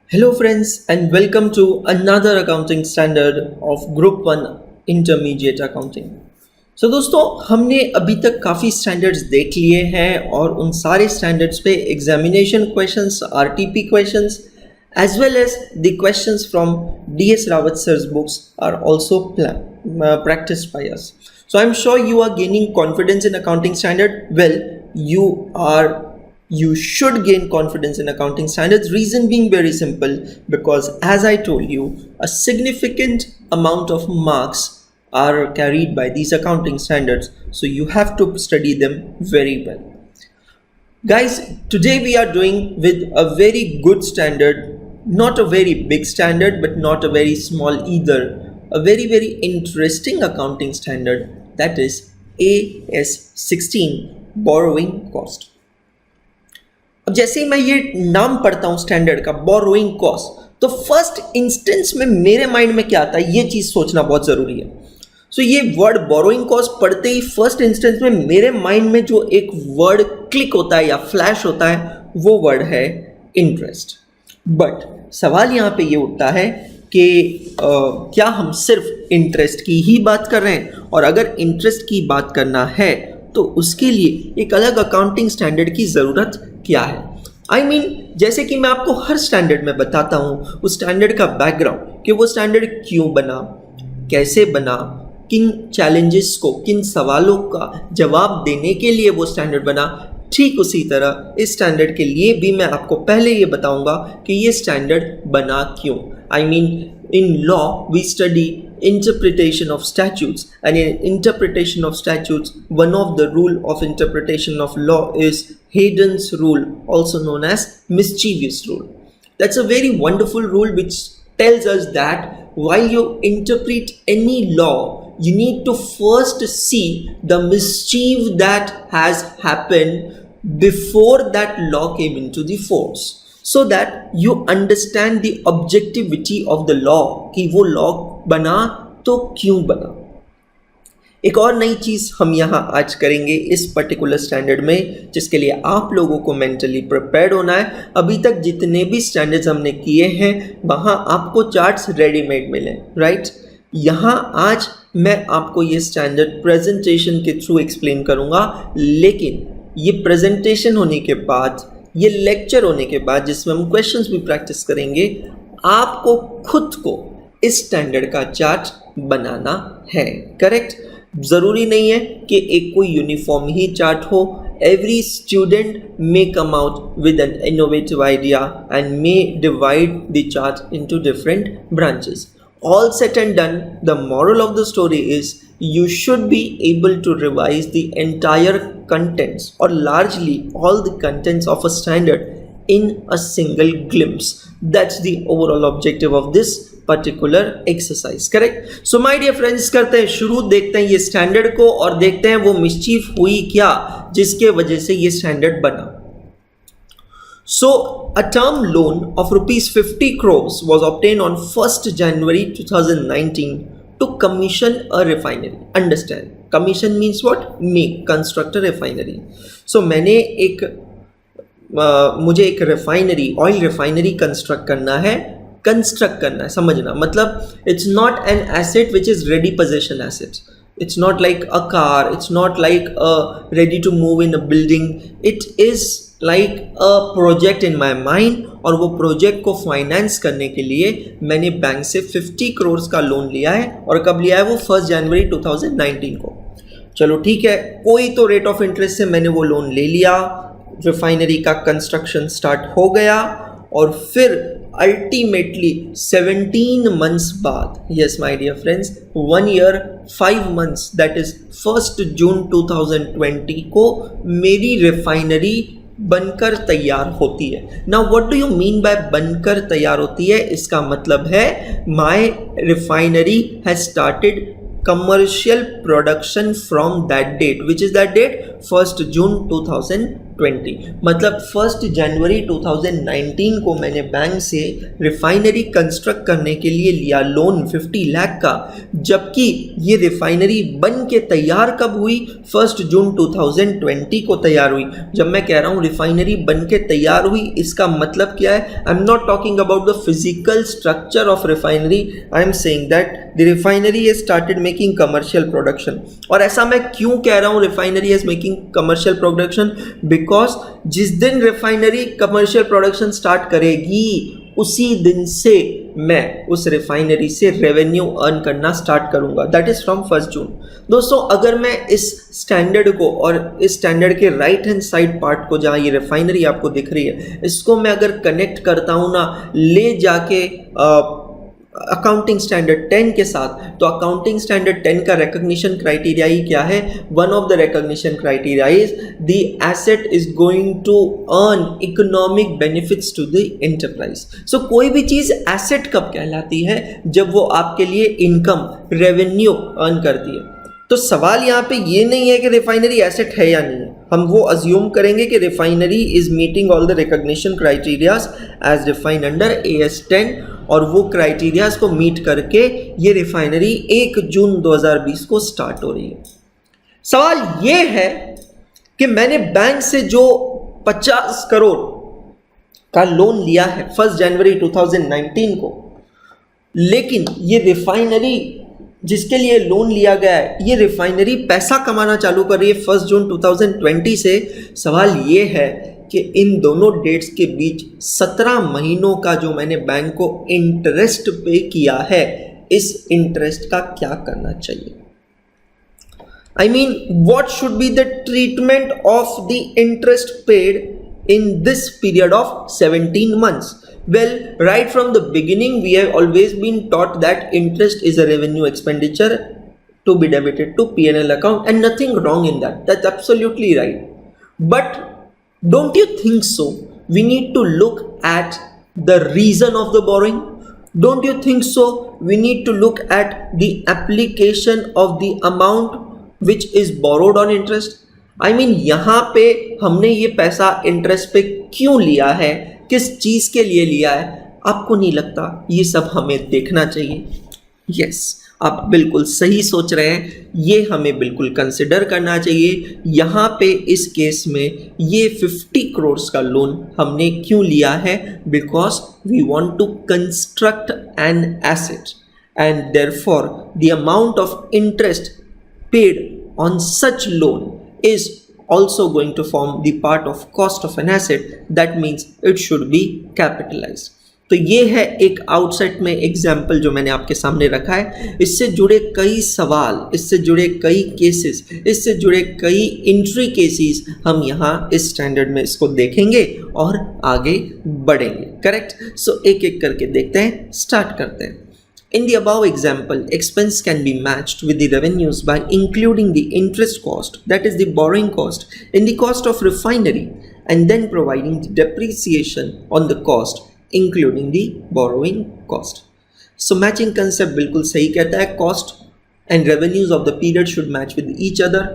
Hello, friends, and welcome to another accounting standard of Group 1 Intermediate Accounting. दोस्तों हमने अभी तक काफ़ी स्टैंडर्ड्स देख लिए हैं और उन सारे स्टैंडर्ड्स पे examination questions, RTP questions, as well as the questions from DS Rawat sir's books are also practiced by us. So I'm sure you are gaining confidence in accounting standard. Well, you should gain confidence in accounting standards. Reason being very simple, because as I told you, a significant amount of marks are carried by these accounting standards, so you have to study them very well. Guys, today we are doing with a very good standard, not a very big standard but not a very small either, a very interesting accounting standard, that is AS16, borrowing cost. अब जैसे ही मैं ये नाम पढ़ता हूँ standard का, borrowing cost, तो first instance में मेरे माइंड में क्या आता है, ये चीज़ सोचना बहुत ज़रूरी है. सो ये वर्ड बोरोइंग कॉस्ट पढ़ते ही फर्स्ट इंस्टेंस में मेरे माइंड में जो एक वर्ड क्लिक होता है या फ्लैश होता है, वो वर्ड है इंटरेस्ट. बट सवाल यहाँ पे ये उठता है कि क्या हम सिर्फ इंटरेस्ट की ही बात कर रहे हैं, और अगर इंटरेस्ट की बात करना है तो उसके लिए एक अलग अकाउंटिंग स्टैंडर्ड की ज़रूरत क्या है. I mean, जैसे कि मैं आपको हर स्टैंडर्ड में बताता हूँ उस स्टैंडर्ड का बैकग्राउंड, कि वो स्टैंडर्ड क्यों बना, कैसे बना, किन चैलेंजेस को, किन सवालों का जवाब देने के लिए वो स्टैंडर्ड बना. ठीक उसी तरह इस स्टैंडर्ड के लिए भी मैं आपको पहले ये बताऊंगा कि ये स्टैंडर्ड बना क्यों. I mean, in law we study interpretation of statutes, and in interpretation of statutes, one of the rule of interpretation of law is Hayden's rule, also known as mischievous rule. That's a very wonderful rule which tells us that while you interpret any law, you need to first see the mischief that has happened before that law came into the force, so that you understand the objectivity of the law, कि वो law बना तो क्यों बना. एक और नई चीज़ हम यहाँ आज करेंगे इस पर्टिकुलर स्टैंडर्ड में, जिसके लिए आप लोगों को मेंटली प्रिपेयर्ड होना है. अभी तक जितने भी स्टैंडर्ड्स हमने किए हैं वहाँ आपको चार्ट्स रेडीमेड मिले, राइट. यहाँ आज मैं आपको ये स्टैंडर्ड प्रेजेंटेशन के थ्रू एक्सप्लेन करूँगा, लेकिन ये प्रेजेंटेशन होने के बाद, ये लेक्चर होने के बाद जिसमें हम क्वेश्चंस भी प्रैक्टिस करेंगे, आपको खुद को इस स्टैंडर्ड का चार्ट बनाना है. करेक्ट. ज़रूरी नहीं है कि एक कोई यूनिफॉर्म ही चार्ट हो. Every student may come out with an innovative idea and may divide the chart into different branches. All said and done, the moral of the story is you should be able to revise the entire contents, or largely all the contents of a standard, in a single glimpse. That's the overall objective of this particular exercise. Correct? So my dear friends, करते हैं शुरू, देखते हैं ये standard को और देखते हैं वो मिस्चीफ हुई क्या जिसके वजह से ये स्टैंडर्ड बना. So, a term loan of rupees 50 crores was obtained on 1st January 2019 to commission a refinery. Understand? Commission means what? Make, construct a refinery. So, मुझे एक रिफाइनरी, ऑयल रिफाइनरी कंस्ट्रक्ट करना है. समझना मतलब, it's not an asset which is ready possession asset. It's not like a car, it's not like ready to move in a building. It is like a project in my mind, और वो project को finance करने के लिए मैंने bank से 50 करोड़ का loan लिया है. और कब लिया है वो? 1 जनवरी 2019 को. चलो ठीक है, कोई तो रेट ऑफ इंटरेस्ट से मैंने वो लोन ले लिया, रिफाइनरी का कंस्ट्रक्शन स्टार्ट हो गया, और फिर अल्टीमेटली 17 मंथ्स बाद, yes my dear friends, 1 year 5 मंथ्स, दैट इज 1 जून 2020 को मेरी रिफाइनरी बनकर तैयार होती है. Now what do you mean by बनकर तैयार होती है? इसका मतलब है my refinery has started commercial production from that date. Which is that date? 1 June 2020, मतलब 1 जनवरी 2019 को मैंने बैंक से रिफाइनरी कंस्ट्रक्ट करने के लिए लिया लोन 50 लाख का, जबकि ये रिफाइनरी बन के तैयार कब हुई? 1 जून 2020 को तैयार हुई। जब मैं कह रहा हूँ रिफाइनरी बन के तैयार हुई, इसका मतलब क्या है? I am not talking about the physical structure of refinery, I am saying that the refinery has started making commercial production. और ऐसा मैं क्यों कह रहा हूँ refinery has making commercial production? Because जिस दिन रिफाइनरी कमर्शियल प्रोडक्शन स्टार्ट करेगी उसी दिन से मैं उस रिफाइनरी से रेवेन्यू अर्न करना स्टार्ट करूंगा, दैट इज फ्रॉम 1 जून। दोस्तों, अगर मैं इस स्टैंडर्ड को और इस स्टैंडर्ड के राइट हैंड साइड पार्ट को, जहाँ ये रिफाइनरी आपको दिख रही है, इसको मैं अगर कनेक्ट करता हूँ ना ले जाके अकाउंटिंग स्टैंडर्ड 10 के साथ, तो अकाउंटिंग स्टैंडर्ड 10 का रिकॉग्निशन क्राइटेरिया ही क्या है? One of the recognition criteria is the asset is going to earn economic benefits to the enterprise. So कोई भी चीज एसेट कब कहलाती है? जब वो आपके लिए इनकम, रेवेन्यू अर्न करती है। तो सवाल यहाँ पे ये नहीं है कि रिफाइनरी एसेट है या नहीं है, हम वो अज्यूम करेंगे कि refinery is meeting all the recognition criterias as defined under AS 10, और वो क्राइटेरियाज को मीट करके ये रिफाइनरी 1 जून 2020 को स्टार्ट हो रही है। सवाल ये है कि मैंने बैंक से जो 50 करोड़ का लोन लिया है 1 जनवरी 2019 को, लेकिन ये रिफाइनरी जिसके लिए लोन लिया गया है, ये रिफाइनरी पैसा कमाना चालू कर रही है 1 जून 2020 से। सवाल ये है कि इन दोनों डेट्स के बीच 17 महीनों का जो मैंने बैंक को इंटरेस्ट पे किया है, इस इंटरेस्ट का क्या करना चाहिए? I mean, what should be the treatment of the interest paid in this period of 17 months? Well, right from the beginning, we have always been taught that interest is a revenue expenditure to be debited to P&L account, and nothing wrong in that. That's absolutely right. But don't you think so? We need to look at the reason of the borrowing. Don't you think so? We need to look at the application of the amount which is borrowed on interest. I mean, यहाँ पे हमने ये पैसा interest पे क्यों लिया है, किस चीज़ के लिए लिया है? आपको नहीं लगता ये सब हमें देखना चाहिए? यस, आप बिल्कुल सही सोच रहे हैं, ये हमें बिल्कुल कंसिडर करना चाहिए। यहाँ पे इस केस में ये 50 करोड़ का लोन हमने क्यों लिया है? Because we want to construct an asset and therefore the amount of interest paid on such loan is also going to form the part of cost of an asset. That means it should be capitalized. तो ये है एक outside में example जो मैंने आपके सामने रखा है। इससे जुड़े कई सवाल, इससे जुड़े कई केसेस, इससे जुड़े कई इंट्री केसेस हम यहाँ इस स्टैंडर्ड में इसको देखेंगे और आगे बढ़ेंगे। करेक्ट? सो एक एक करके देखते हैं, स्टार्ट करते हैं। In the above example, expense can be matched with the revenues by including the interest cost, that is the borrowing cost, in the cost of refinery, and then providing the depreciation on the cost, including the borrowing cost. So matching concept बिल्कुल सही कहता है, cost and revenues of the period should match with each other.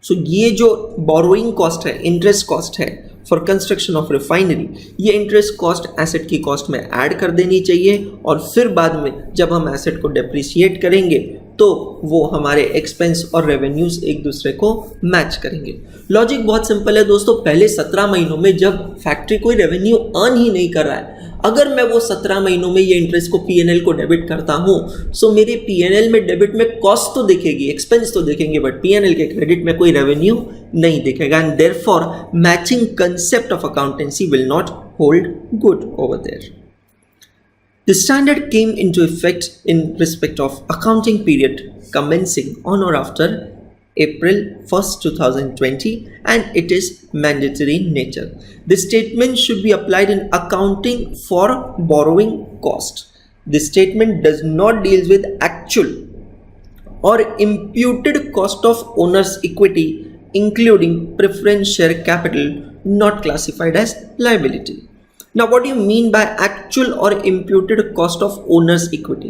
So ये जो borrowing cost है, interest cost है for construction of refinery, ये interest cost asset की कॉस्ट में ऐड कर देनी चाहिए, और फिर बाद में जब हम एसेट को डेप्रिशिएट करेंगे तो वो हमारे एक्सपेंस और रेवेन्यूज एक दूसरे को मैच करेंगे। लॉजिक बहुत सिंपल है दोस्तों। पहले 17 महीनों में जब फैक्ट्री कोई रेवेन्यू अर्न ही नहीं कर रहा है, अगर मैं वो 17 महीनों में ये इंटरेस्ट को P&L को डेबिट करता हूँ, सो मेरे P&L में डेबिट में कॉस्ट तो दिखेगी, एक्सपेंस तो दिखेंगे, बट P&L के क्रेडिट में कोई रेवेन्यू नहीं दिखेगा, and therefore matching concept of accountancy will not hold good over there. The standard came into effect in respect of accounting period commencing on or after April 1st, 2020, and it is mandatory in nature. This statement should be applied in accounting for borrowing cost. This statement does not deal with actual or imputed cost of owner's equity, including preference share capital not classified as liability. Now what do you mean by actual or imputed cost of owner's equity?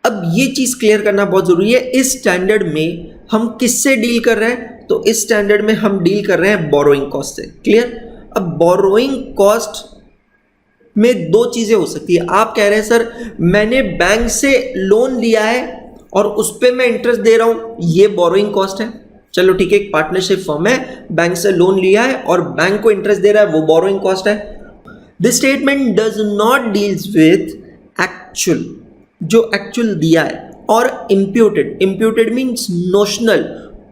अब ये चीज clear करना बहुत जरूरी है। इस standard में हम किससे डील कर रहे हैं? तो इस स्टैंडर्ड में हम डील कर रहे हैं बोरोइंग कॉस्ट से। क्लियर? अब बोरोइंग कॉस्ट में दो चीजें हो सकती है। आप कह रहे हैं सर मैंने बैंक से लोन लिया है और उस पर मैं इंटरेस्ट दे रहा हूं, ये बोरोइंग कॉस्ट है। चलो ठीक है, एक पार्टनरशिप फर्म है, बैंक से लोन लिया है और बैंक को इंटरेस्ट दे रहा है, वो बोरोइंग कॉस्ट है। This statement does not deals with actual, जो एक्चुअल दिया है, और imputed. Imputed means notional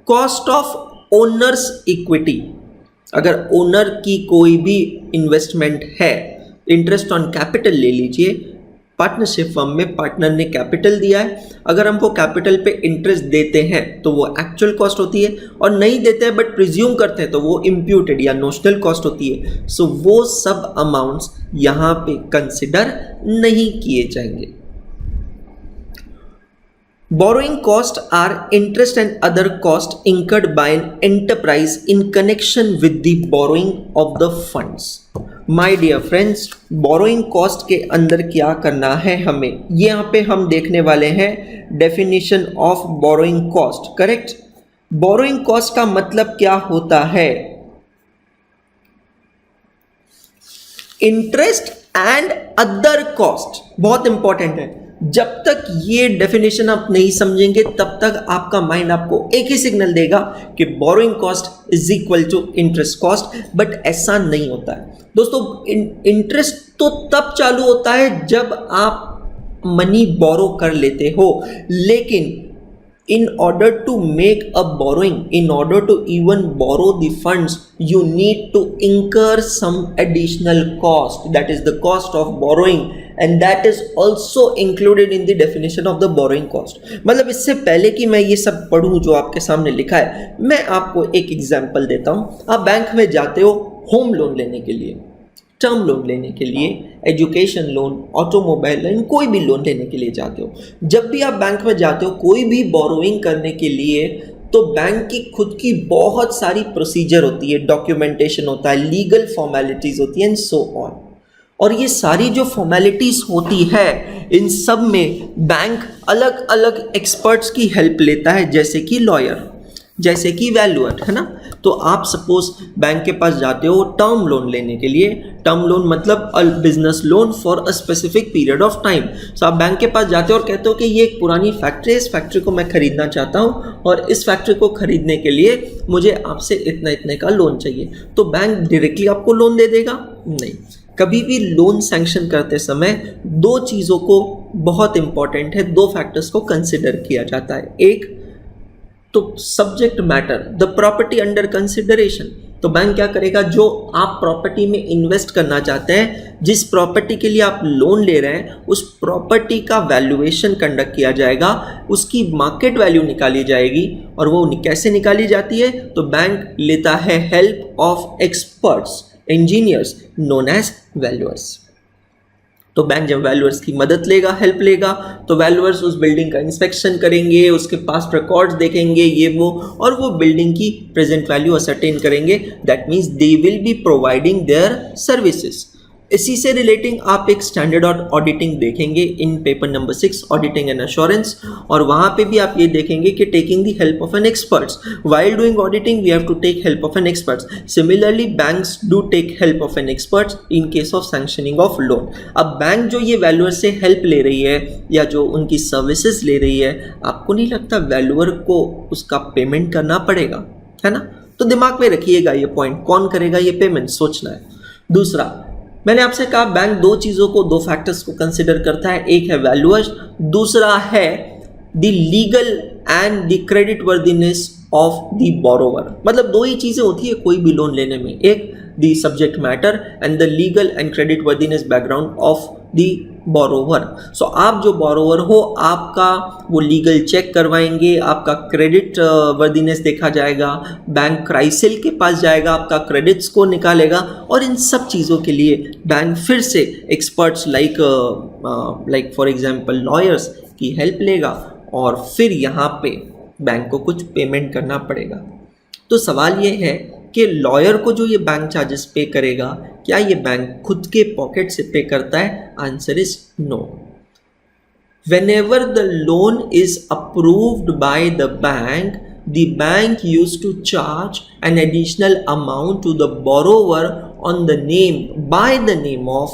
cost of owners equity. अगर ओनर की कोई भी इन्वेस्टमेंट है, इंटरेस्ट ऑन कैपिटल ले लीजिए, पार्टनरशिप फर्म में पार्टनर ने कैपिटल दिया है, अगर हम वो कैपिटल पे इंटरेस्ट देते हैं तो वो एक्चुअल कॉस्ट होती है, और नहीं देते हैं बट प्रिज्यूम करते हैं तो वो इम्प्यूटेड या नोशनल कॉस्ट होती है। सो वो सब अमाउंट्स यहां पे कंसिडर नहीं किए जाएंगे। Borrowing costs are interest and other costs incurred by an enterprise in connection with the borrowing of the funds. My dear friends, borrowing cost के अंदर क्या करना है हमें, यहाँ पे हम देखने वाले हैं definition of borrowing cost, correct? Borrowing cost का मतलब क्या होता है? Interest and other cost, बहुत इंपॉर्टेंट है। जब तक ये डेफिनेशन आप नहीं समझेंगे तब तक आपका माइंड आपको एक ही सिग्नल देगा कि borrowing cost is equal to interest cost, but ऐसा नहीं होता है दोस्तों। इंटरेस्ट तो तब चालू होता है जब आप मनी बोरो कर लेते हो, लेकिन in order to make a borrowing, in order to even borrow the funds, you need to incur some additional cost, that is the cost of borrowing, and that is also included in the definition of the borrowing cost. मतलब इससे पहले कि मैं ये सब पढ़ूं जो आपके सामने लिखा है, मैं आपको एक एग्जांपल देता हूं। आप बैंक में जाते हो होम लोन लेने के लिए, टर्म लोन लेने के लिए, एजुकेशन लोन, ऑटोमोबाइल लोन, कोई भी लोन लेने के लिए जाते हो। जब भी आप बैंक में जाते हो कोई भी बोरोइंग करने के लिए, तो बैंक की खुद की बहुत सारी प्रोसीजर होती है, डॉक्यूमेंटेशन होता है, लीगल फॉर्मेलिटीज होती है एंड सो ऑन। और ये सारी जो फॉर्मेलिटीज होती है, इन सब में बैंक अलग अलग एक्सपर्ट्स की हेल्प लेता है, जैसे कि लॉयर, जैसे कि वैल्यूअर, है ना। तो आप सपोज बैंक के पास जाते हो टर्म लोन लेने के लिए। टर्म लोन मतलब a business loan for a specific period of time. So आप बैंक के पास जाते हो और कहते हो कि ये एक पुरानी फैक्ट्री है, इस फैक्ट्री को मैं खरीदना चाहता हूँ और इस फैक्ट्री को खरीदने के लिए मुझे आपसे इतना इतने का लोन चाहिए। तो बैंक डायरेक्टली आपको लोन दे देगा? नहीं। कभी भी लोन सैंक्शन करते समय दो चीज़ों को बहुत इंपॉर्टेंट है, दो फैक्टर्स को कंसिडर किया जाता है। एक तो subject matter, the property under consideration. तो बैंक क्या करेगा, जो आप प्रॉपर्टी में इन्वेस्ट करना चाहते हैं, जिस प्रॉपर्टी के लिए आप लोन ले रहे हैं, उस प्रॉपर्टी का वैल्यूएशन कंडक्ट किया जाएगा, उसकी मार्केट वैल्यू निकाली जाएगी। और वो कैसे निकाली जाती है? तो बैंक लेता है help of experts, engineers known as valuers. तो बैंक जब वैल्यूअर्स की मदद लेगा, हेल्प लेगा, तो वैल्यूअर्स उस बिल्डिंग का इंस्पेक्शन करेंगे, उसके पास्ट रिकॉर्ड्स देखेंगे, ये वो, और वो बिल्डिंग की प्रेजेंट वैल्यू असरटेन करेंगे। That means they will be providing their services. इसी से रिलेटिंग आप एक स्टैंडर्ड ऑडिटिंग देखेंगे in paper number 6, auditing and assurance, और वहाँ पे भी आप ये देखेंगे कि taking the help of an experts. While doing auditing we have to take help of an experts. Similarly banks do take help of an experts in case of sanctioning of loan. अब bank जो ये valuer से help ले रही है या जो उनकी सर्विसेज ले रही है, आपको नहीं लगता वैल्यूअर को उसका पेमेंट करना पड़ेगा, है ना? तो दिमाग में रखिएगा ये पॉइंट, कौन करेगा ये पेमेंट, सोचना है। दूसरा, मैंने आपसे कहा बैंक दो चीज़ों को, दो फैक्टर्स को कंसिडर करता है, एक है वैल्यूअर्स, दूसरा है the legal and the credit worthiness of the borrower. मतलब दो ही चीज़ें होती है कोई भी लोन लेने में, एक the subject matter and the legal and credit worthiness background of the borrower. So आप जो बोरोवर हो, आपका वो लीगल चेक करवाएंगे, आपका क्रेडिट वर्दीनेस देखा जाएगा, बैंक क्राइसिल के पास जाएगा, आपका क्रेडिट स्कोर निकालेगा, और इन सब चीज़ों के लिए बैंक फिर से experts like for example lawyers की हेल्प लेगा, और फिर यहाँ पे बैंक को कुछ पेमेंट करना पड़ेगा। तो सवाल ये है कि लॉयर को जो ये बैंक चार्जेस पे करेगा, क्या ये बैंक खुद के पॉकेट से पे करता है? Answer is no. Whenever the loan is approved by the bank, the bank used to charge an additional amount to the borrower on the name by the name of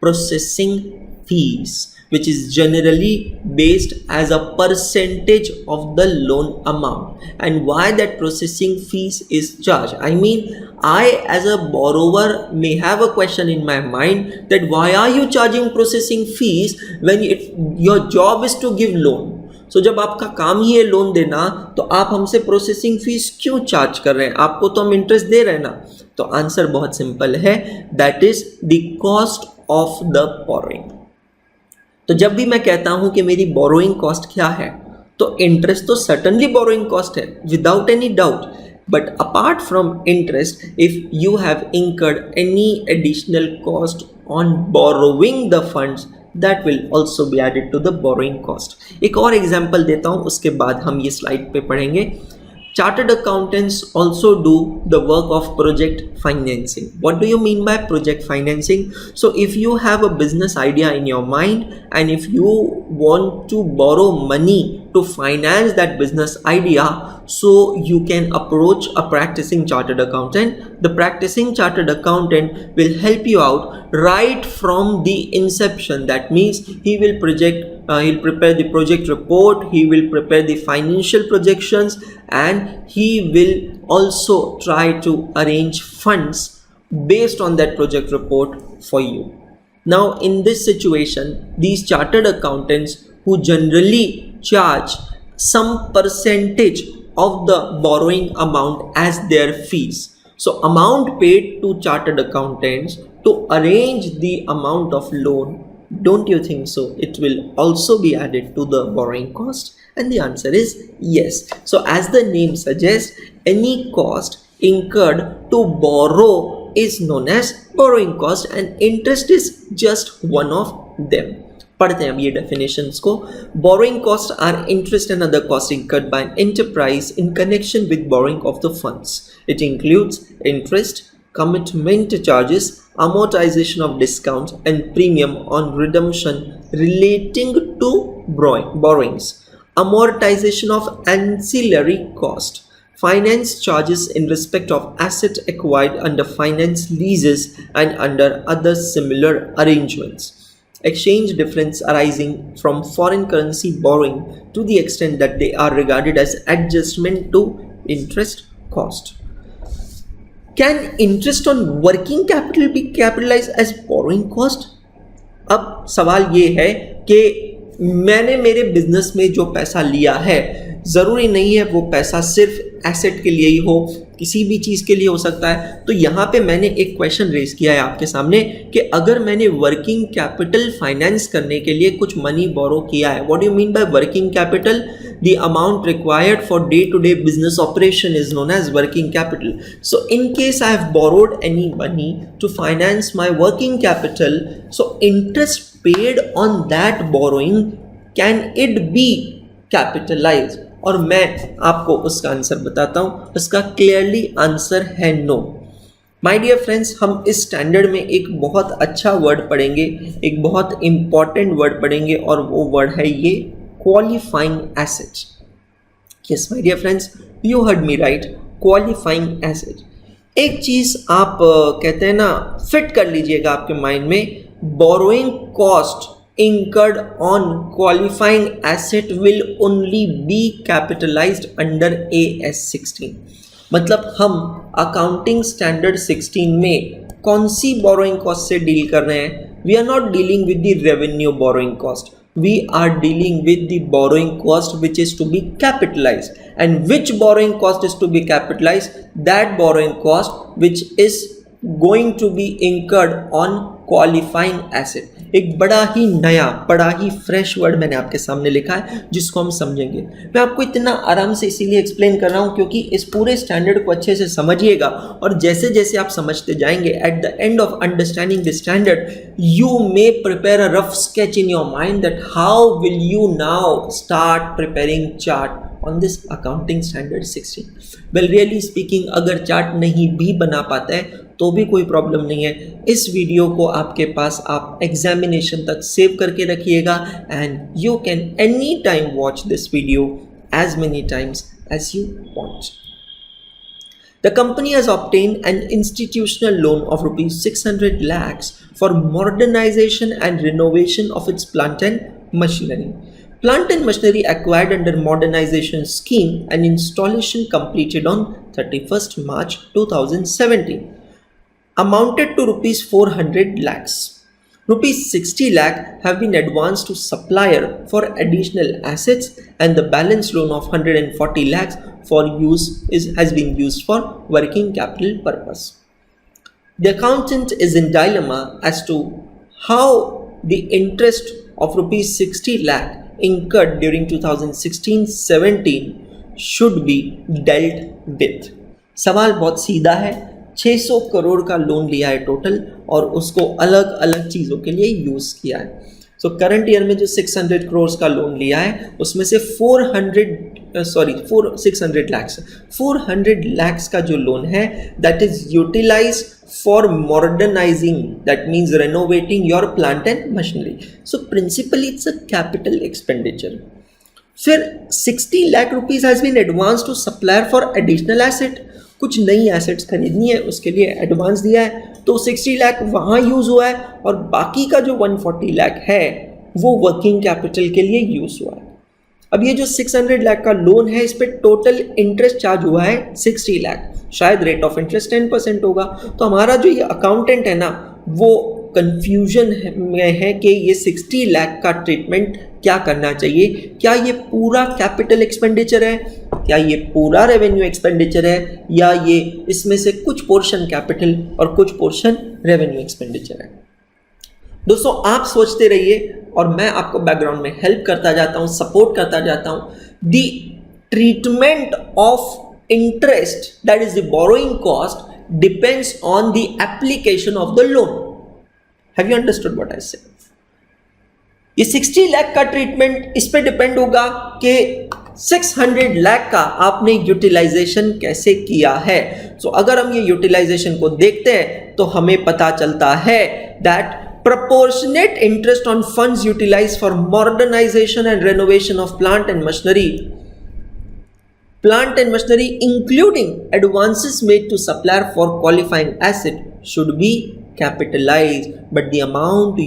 processing fees, which is generally based as a percentage of the loan amount. And why that processing fees is charged? I mean, I as a borrower may have a question in my mind that why are you charging processing fees when your job is to give loan? So जब आपका काम ही है loan देना, तो आप हमसे processing fees क्यों charge कर रहे हैं? आपको तो हम इंटरेस्ट दे रहे हैं ना। तो आंसर बहुत सिंपल है, that is the cost of the borrowing. तो जब भी मैं कहता हूं कि मेरी बोरोइंग कॉस्ट क्या है, तो इंटरेस्ट तो सर्टनली बोरोइंग कॉस्ट है, without any doubt. But apart from interest, if you have incurred any additional cost on borrowing the funds, that will also be added to the borrowing cost. एक और example देता हूँ, उसके बाद हम ये slide पे पढ़ेंगे। Chartered accountants also do the work of project financing. What do you mean by project financing? So if you have a business idea in your mind and if you want to borrow money to finance that business idea, so you can approach a practicing chartered accountant. The practicing chartered accountant will help you out right from the inception. That means he will he'll prepare the project report, he will prepare the financial projections, and he will also try to arrange funds based on that project report for you. Now in this situation, these chartered accountants who generally charge some percentage of the borrowing amount as their fees. So amount paid to chartered accountants to arrange the amount of loan, don't you think so it will also be added to the borrowing cost? And the answer is yes. So as the name suggests, any cost incurred to borrow is known as borrowing cost and interest is just one of them. पढ़ते हैं अब ये definitions को। Borrowing costs are interest and other costs incurred by an enterprise in connection with borrowing of the funds. It includes interest, commitment charges, amortization of discounts and premium on redemption relating to borrowings, amortization of ancillary cost, finance charges in respect of asset acquired under finance leases and under other similar arrangements, exchange difference arising from foreign currency borrowing to the extent that they are regarded as adjustment to interest cost. Can interest on working capital be capitalized as borrowing cost? अब सवाल ये है कि मैंने मेरे business में जो पैसा लिया है, ज़रूरी नहीं है वो पैसा सिर्फ एसेट के लिए ही हो, किसी भी चीज़ के लिए हो सकता है। तो यहाँ पे मैंने एक क्वेश्चन रेज किया है आपके सामने कि अगर मैंने वर्किंग कैपिटल फाइनेंस करने के लिए कुछ मनी बोरो किया है, what do you mean by working capital? The amount required for day-to-day business operation is known as working capital. So in case I have borrowed any money to finance my working capital, so interest paid on that borrowing, can it be capitalized? और मैं आपको उसका answer बताता हूँ। उसका clearly answer है no. My dear friends, हम इस स्टैंडर्ड में एक बहुत अच्छा वर्ड पढ़ेंगे, एक बहुत इंपॉर्टेंट वर्ड पढ़ेंगे और वो वर्ड है ये qualifying assets. Yes, my dear friends, you heard me right. Qualifying asset. एक चीज आप कहते हैं ना, फिट कर लीजिएगा आपके माइंड में, borrowing cost incurred on qualifying asset will only be capitalized under AS 16. मतलब हम अकाउंटिंग स्टैंडर्ड 16 में कौन सी बोरोइंग कॉस्ट से डील कर रहे हैं? We are not dealing with the revenue borrowing cost. We are dealing with the borrowing cost which is to be capitalized. And which borrowing cost is to be capitalized? That borrowing cost which is going to be incurred on qualifying asset. एक बड़ा ही नया, बड़ा ही fresh word मैंने आपके सामने लिखा है जिसको हम समझेंगे। मैं आपको इतना आराम से इसीलिए एक्सप्लेन कर रहा हूँ क्योंकि इस पूरे स्टैंडर्ड को अच्छे से समझिएगा और जैसे जैसे आप समझते जाएंगे, at the end of understanding the standard you may prepare a rough sketch in your mind that how will you now start preparing chart on this accounting standard 16. Well, really speaking, अगर chart नहीं भी बना पाता है तो भी कोई problem नहीं है। इस वीडियो को आपके पास आप एग्जामिनेशन तक सेव करके रखिएगा and you can any time watch this video as many times as you want. The company has obtained an institutional loan of rupees 600 lakhs for modernization and renovation of its plant and machinery. Plant and machinery acquired under modernization scheme and installation completed on 31st March 2017 amounted to rupees 400 lakhs. Rupees 60 lakh have been advanced to supplier for additional assets, and the balance loan of 140 lakhs for has been used for working capital purpose. The accountant is in dilemma as to how the interest of rupees 60 lakh incurred during 2016-17 should be dealt with. सवाल बहुत सीधा है, 600 करोड़ का loan लिया है total और उसको अलग अलग चीज़ों के लिए यूज़ किया है. सो करंट ईयर में जो 600 करोड़ का लोन लिया है उसमें से 600 lakhs का जो लोन है that is utilise for modernising, that means renovating your plant and machinery. So principally it's a capital expenditure. फिर 60 lakh rupees has been advance to supplier for additional asset. कुछ नई एसेट्स खरीदनी है उसके लिए एडवांस दिया है, तो 60 लाख वहाँ यूज़ हुआ है और बाकी का जो 140 लाख है वो वर्किंग कैपिटल के लिए यूज़ हुआ है. अब ये जो 600 लाख का लोन है इस पर टोटल इंटरेस्ट चार्ज हुआ है 60 लाख, शायद रेट ऑफ इंटरेस्ट 10% होगा. तो हमारा जो ये अकाउंटेंट है ना वो कंफ्यूजन में है कि ये 60 लाख का ट्रीटमेंट क्या करना चाहिए. क्या ये पूरा कैपिटल एक्सपेंडिचर है, क्या ये पूरा रेवेन्यू एक्सपेंडिचर है, या ये इसमें से कुछ पोर्शन कैपिटल और कुछ पोर्शन रेवेन्यू एक्सपेंडिचर है. दोस्तों आप सोचते रहिए और मैं आपको बैकग्राउंड में हेल्प करता जाता हूँ, सपोर्ट करता जाता हूँ. The treatment of interest that is the borrowing cost depends on the application of the loan. Have you understood what I said? ये 60 लाख का ट्रीटमेंट इस पे डिपेंड होगा कि 600 लाख का आपने यूटिलाइजेशन कैसे किया है. सो अगर हम ये यूटिलाइजेशन को देखते हैं तो हमें पता चलता है that proportionate interest on funds utilized for modernization and renovation of plant and machinery including advances made to supplier for qualifying asset should be capitalized, but the amount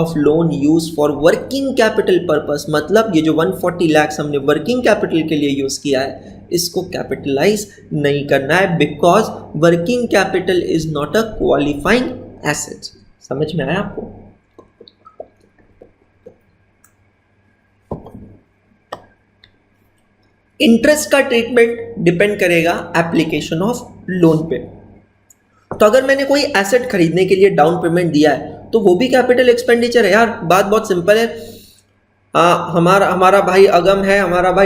of loan used for working capital purpose, मतलब ये जो 140 lakhs हमने working capital के लिए use किया है इसको capitalise नहीं करना है, because working capital is not a qualifying asset. समझ में आया आपको? इंटरेस्ट का ट्रीटमेंट डिपेंड करेगा एप्लीकेशन ऑफ लोन पे. तो अगर मैंने कोई एसेट खरीदने के लिए डाउन पेमेंट दिया है तो वो भी कैपिटल एक्सपेंडिचर है. यार बात बहुत सिंपल है. हमारा भाई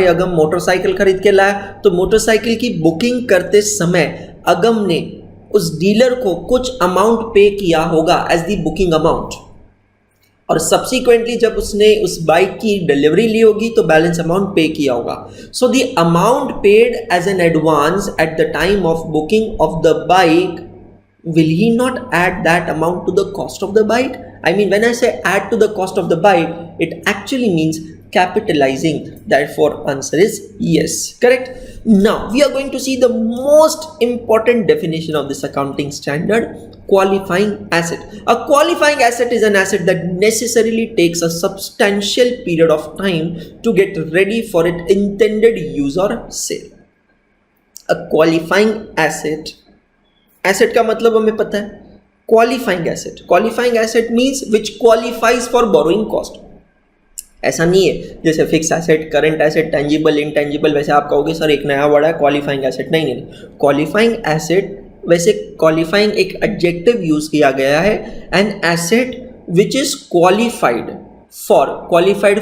अगम मोटरसाइकिल खरीद के लाया, तो मोटरसाइकिल की बुकिंग करते समय अगम ने उस डीलर को कुछ अमाउंट पे किया होगा एज द बुकिंग अमाउंट, और सब्सिक्वेंटली जब उसने उस बाइक की डिलीवरी ली होगी तो बैलेंस अमाउंट पे किया होगा. So the amount paid as an advance at the time of booking of the bike, will he not add that amount to the cost of the bike? I mean, when I say add to the cost of the bike, it actually means capitalizing. Therefore, answer is yes. Correct? Now, we are going to see the most important definition of this accounting standard, qualifying asset. A qualifying asset is an asset that necessarily takes a substantial period of time to get ready for its intended use or sale. A qualifying asset, asset का मतलब हमें पता है, qualifying asset. Qualifying asset means which qualifies for borrowing cost. ऐसा नहीं है जैसे fix asset, current asset, tangible, intangible, वैसे आप कहोगे सर एक नया वर्ड है क्वालिफाइंग एसेट. नहीं. क्वालिफाइंग एसेट, वैसे क्वालिफाइंग एक एडजेक्टिव यूज किया गया है. An asset which is qualified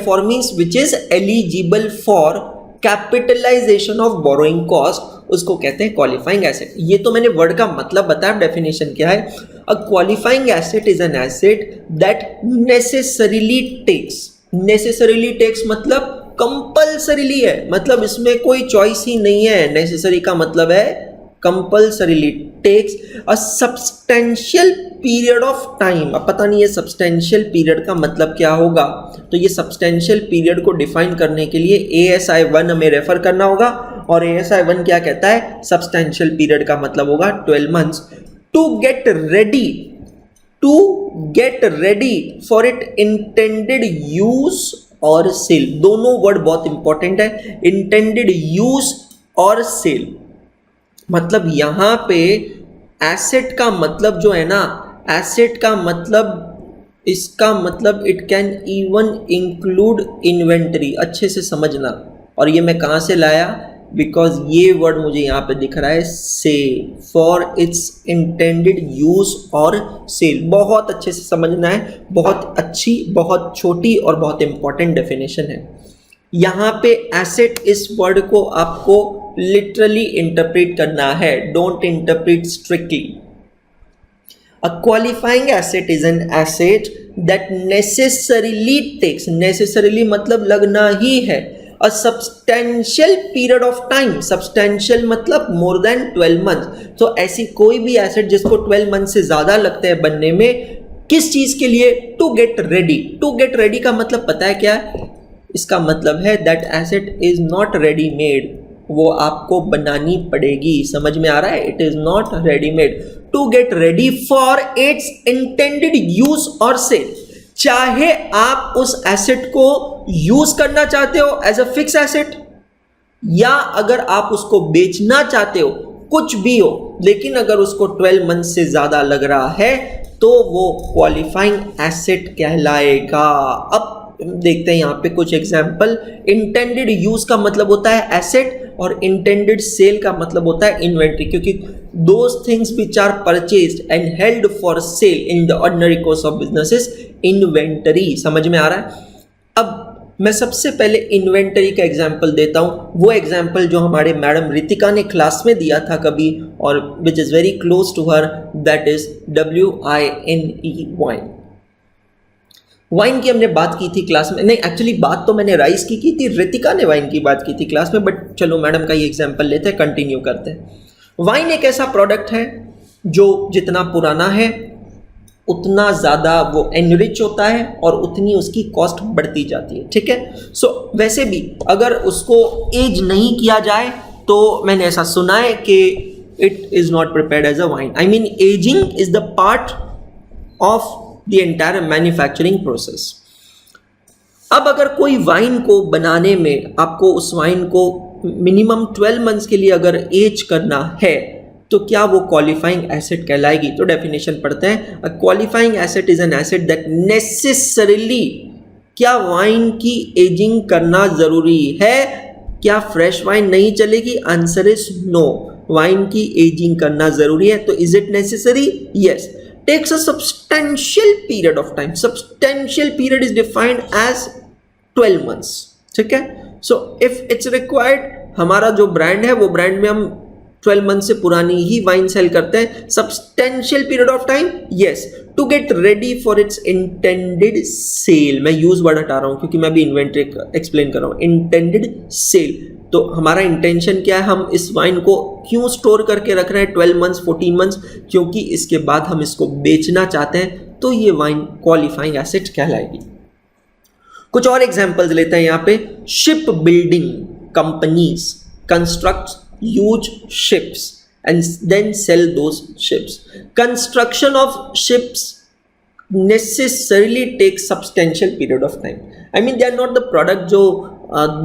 for means which is eligible for capitalisation of borrowing cost, उसको कहते हैं क्वालिफाइंग एसेट. ये तो मैंने वर्ड का मतलब बताया, डेफिनेशन क्या है. A qualifying asset is an asset that necessarily takes मतलब कंपल्सरीली है, मतलब इसमें कोई चॉइस ही नहीं है. नेसेसरी का मतलब है compulsorily takes a substantial period of time. अब पता नहीं है सब्सटेंशियल पीरियड का मतलब क्या होगा, तो ये सब्सटेंशियल पीरियड को डिफाइन करने के लिए ASI 1 हमें रेफर करना होगा और ASI 1 क्या कहता है, सब्सटेंशियल पीरियड का मतलब होगा 12 months to get ready for it intended use और सेल। दोनों वर्ड बहुत इंपॉर्टेंट है, इंटेंडेड यूज और सेल। मतलब यहां पे एसेट का मतलब जो है ना, एसेट का मतलब, इसका मतलब it can even include inventory. अच्छे से समझना। और ये मैं कहाँ से लाया, बिकॉज ये वर्ड मुझे यहाँ पे दिख रहा है, sale, for its intended use और सेल। बहुत अच्छे से समझना है, बहुत अच्छी, बहुत छोटी और बहुत इंपॉर्टेंट डेफिनेशन है। यहाँ पे एसेट इस वर्ड को आपको लिटरली इंटरप्रेट करना है, don't interpret strictly. A qualifying asset is an asset that necessarily takes, necessarily मतलब लगना ही है, a substantial period of time, substantial मतलब more than 12 months। तो ऐसी कोई भी asset जिसको 12 months से ज़्यादा लगते हैं बनने में, किस चीज़ के लिए, to get ready। to get ready का मतलब पता है क्या है? इसका मतलब है that asset is not ready made, वो आपको बनानी पड़ेगी। समझ में आ रहा है? It is not readymade. To get ready for its intended use और सेल। चाहे आप उस एसेट को यूज करना चाहते हो एज अ फिक्स एसेट, या अगर आप उसको बेचना चाहते हो, कुछ भी हो, लेकिन अगर उसको 12 मंथ से ज्यादा लग रहा है तो वो क्वालिफाइंग एसेट कहलाएगा। अब देखते हैं यहाँ पे कुछ एग्जाम्पल। इंटेंडेड यूज का मतलब होता है एसेट और इंटेंडेड सेल का मतलब होता है इन्वेंट्री, क्योंकि those things which are purchased and held for sale in the ordinary course of business is inventory. समझ में आ रहा है? अब मैं सबसे पहले इन्वेंटरी का एग्जाम्पल देता हूँ, वो एग्जाम्पल जो हमारे मैडम रितिका ने क्लास में दिया था कभी, और which is very close to her, that is WINE, wine. Wine की हमने बात की थी क्लास में, नहीं एक्चुअली बात तो मैंने राइस की थी, रितिका ने वाइन की बात की थी क्लास में, बट चलो मैडम का ये एग्जांपल लेते हैं, कंटिन्यू करते हैं। वाइन एक ऐसा प्रोडक्ट है जो जितना पुराना है उतना ज़्यादा वो एनरिच होता है और उतनी उसकी कॉस्ट बढ़ती जाती है। ठीक है? सो वैसे भी अगर उसको एज नहीं किया जाए तो मैंने ऐसा सुना है कि it is not prepared as a wine. I mean ageing is the part of the entire manufacturing process। अब अगर कोई वाइन को बनाने में आपको उस वाइन को मिनिमम 12 मंथ्स के लिए अगर एज करना है तो क्या वो क्वालिफाइंग एसेट कहलाएगी? तो डेफिनेशन पढ़ते हैं। अ qualifying asset is an asset that necessarily, क्या वाइन की एजिंग करना जरूरी है? क्या फ्रेश वाइन नहीं चलेगी? आंसर इज नो, वाइन की एजिंग करना जरूरी है। तो is it necessary? Yes. Takes a substantial period of time. Substantial period is defined as 12 months. ठीक है? So if it's required, हमारा जो ब्रांड है वो ब्रांड में हम 12 मंथ से पुरानी ही वाइन सेल करते हैं। Substantial period of time, yes. To get ready for its intended sale, मैं यूज वर्ड हटा रहा हूँ क्योंकि मैं भी इन्वेंटरी एक्सप्लेन कर रहा हूँ। Intended sale, तो हमारा इंटेंशन क्या है, हम इस वाइन को क्यों स्टोर करके रख रहे हैं 12 मंथ्स 14 मंथ्स? क्योंकि इसके बाद हम इसको बेचना चाहते हैं, तो ये वाइन क्वालिफाइंग एसेट कहलाएगी। कुछ और एग्जांपल्स लेते हैं यहाँ पे। Ship building companies construct huge ships and then sell those ships. Construction of ships necessarily takes substantial period of time. I mean they are not the product जो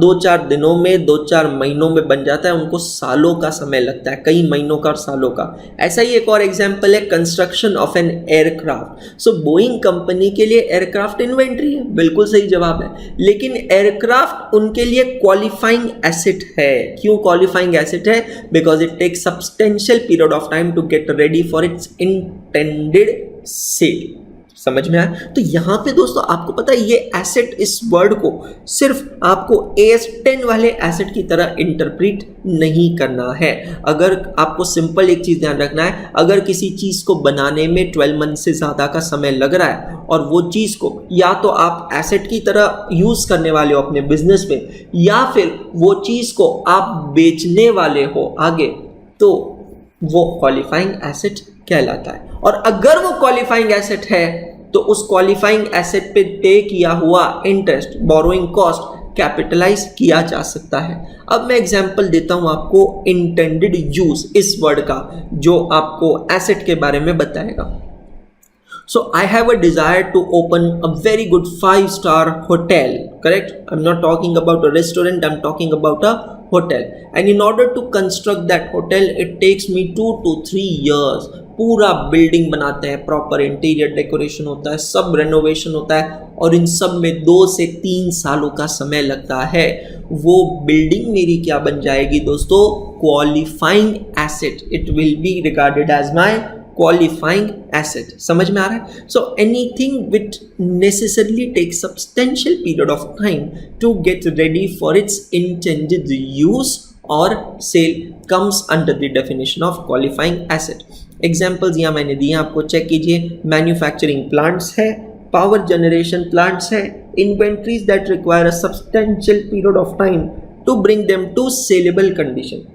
2-4 दिनों में 2-4 महीनों में बन जाता है, उनको सालों का समय लगता है, कई महीनों का और सालों का। ऐसा ही एक और एग्जाम्पल है construction of an aircraft. So Boeing company के लिए एयरक्राफ्ट इन्वेंट्री है, बिल्कुल सही जवाब है, लेकिन एयरक्राफ्ट उनके लिए क्वालिफाइंग एसेट है। क्यों क्वालिफाइंग एसेट है? Because it takes substantial period of time to get ready for its intended sale. समझ में आया? तो यहाँ पे दोस्तों आपको पता है ये एसेट, इस वर्ड को सिर्फ आपको AS10 वाले एसेट की तरह इंटरप्रेट नहीं करना है। अगर आपको सिंपल एक चीज ध्यान रखना है, अगर किसी चीज को बनाने में 12 मंथ से ज्यादा का समय लग रहा है और वो चीज को या तो आप एसेट की तरह यूज करने वाले हो अपने बिजनेस में, या फिर वो चीज को आप बेचने वाले हो आगे, तो वो क्वालिफाइंग एसेट कहलाता है। और अगर वो क्वालिफाइंग एसेट है तो उस क्वालिफाइंग एसेट पे पे किया हुआ इंटरेस्ट, बोरोइंग कॉस्ट कैपिटलाइज किया जा सकता है। अब मैं एग्जांपल देता हूं आपको इंटेंडेड यूज इस वर्ड का, जो आपको एसेट के बारे में बताएगा। So I have a desire to open a very good 5-star hotel, correct? I'm not talking about a restaurant, I'm talking about a hotel. And in order to construct that hotel, it takes me 2 to 3 years. पूरा building बनाते हैं, proper interior decoration होता है, सब renovation होता है, और इन सब में 2 से 3 सालों का समय लगता है। वो बिल्डिंग मेरी क्या बन जाएगी दोस्तों? Qualifying asset. It will be regarded as my qualifying asset। समझ में आ रहा है? So anything which necessarily takes substantial period of time to get ready for its intended use or sale comes under the definition of qualifying asset। Examples यहाँ मैंने दिए, आपको check कीजिए। मैन्युफैक्चरिंग प्लांट्स है, पावर जनरेशन प्लांट्स है, inventories that require a substantial period of time to bring them to saleable condition.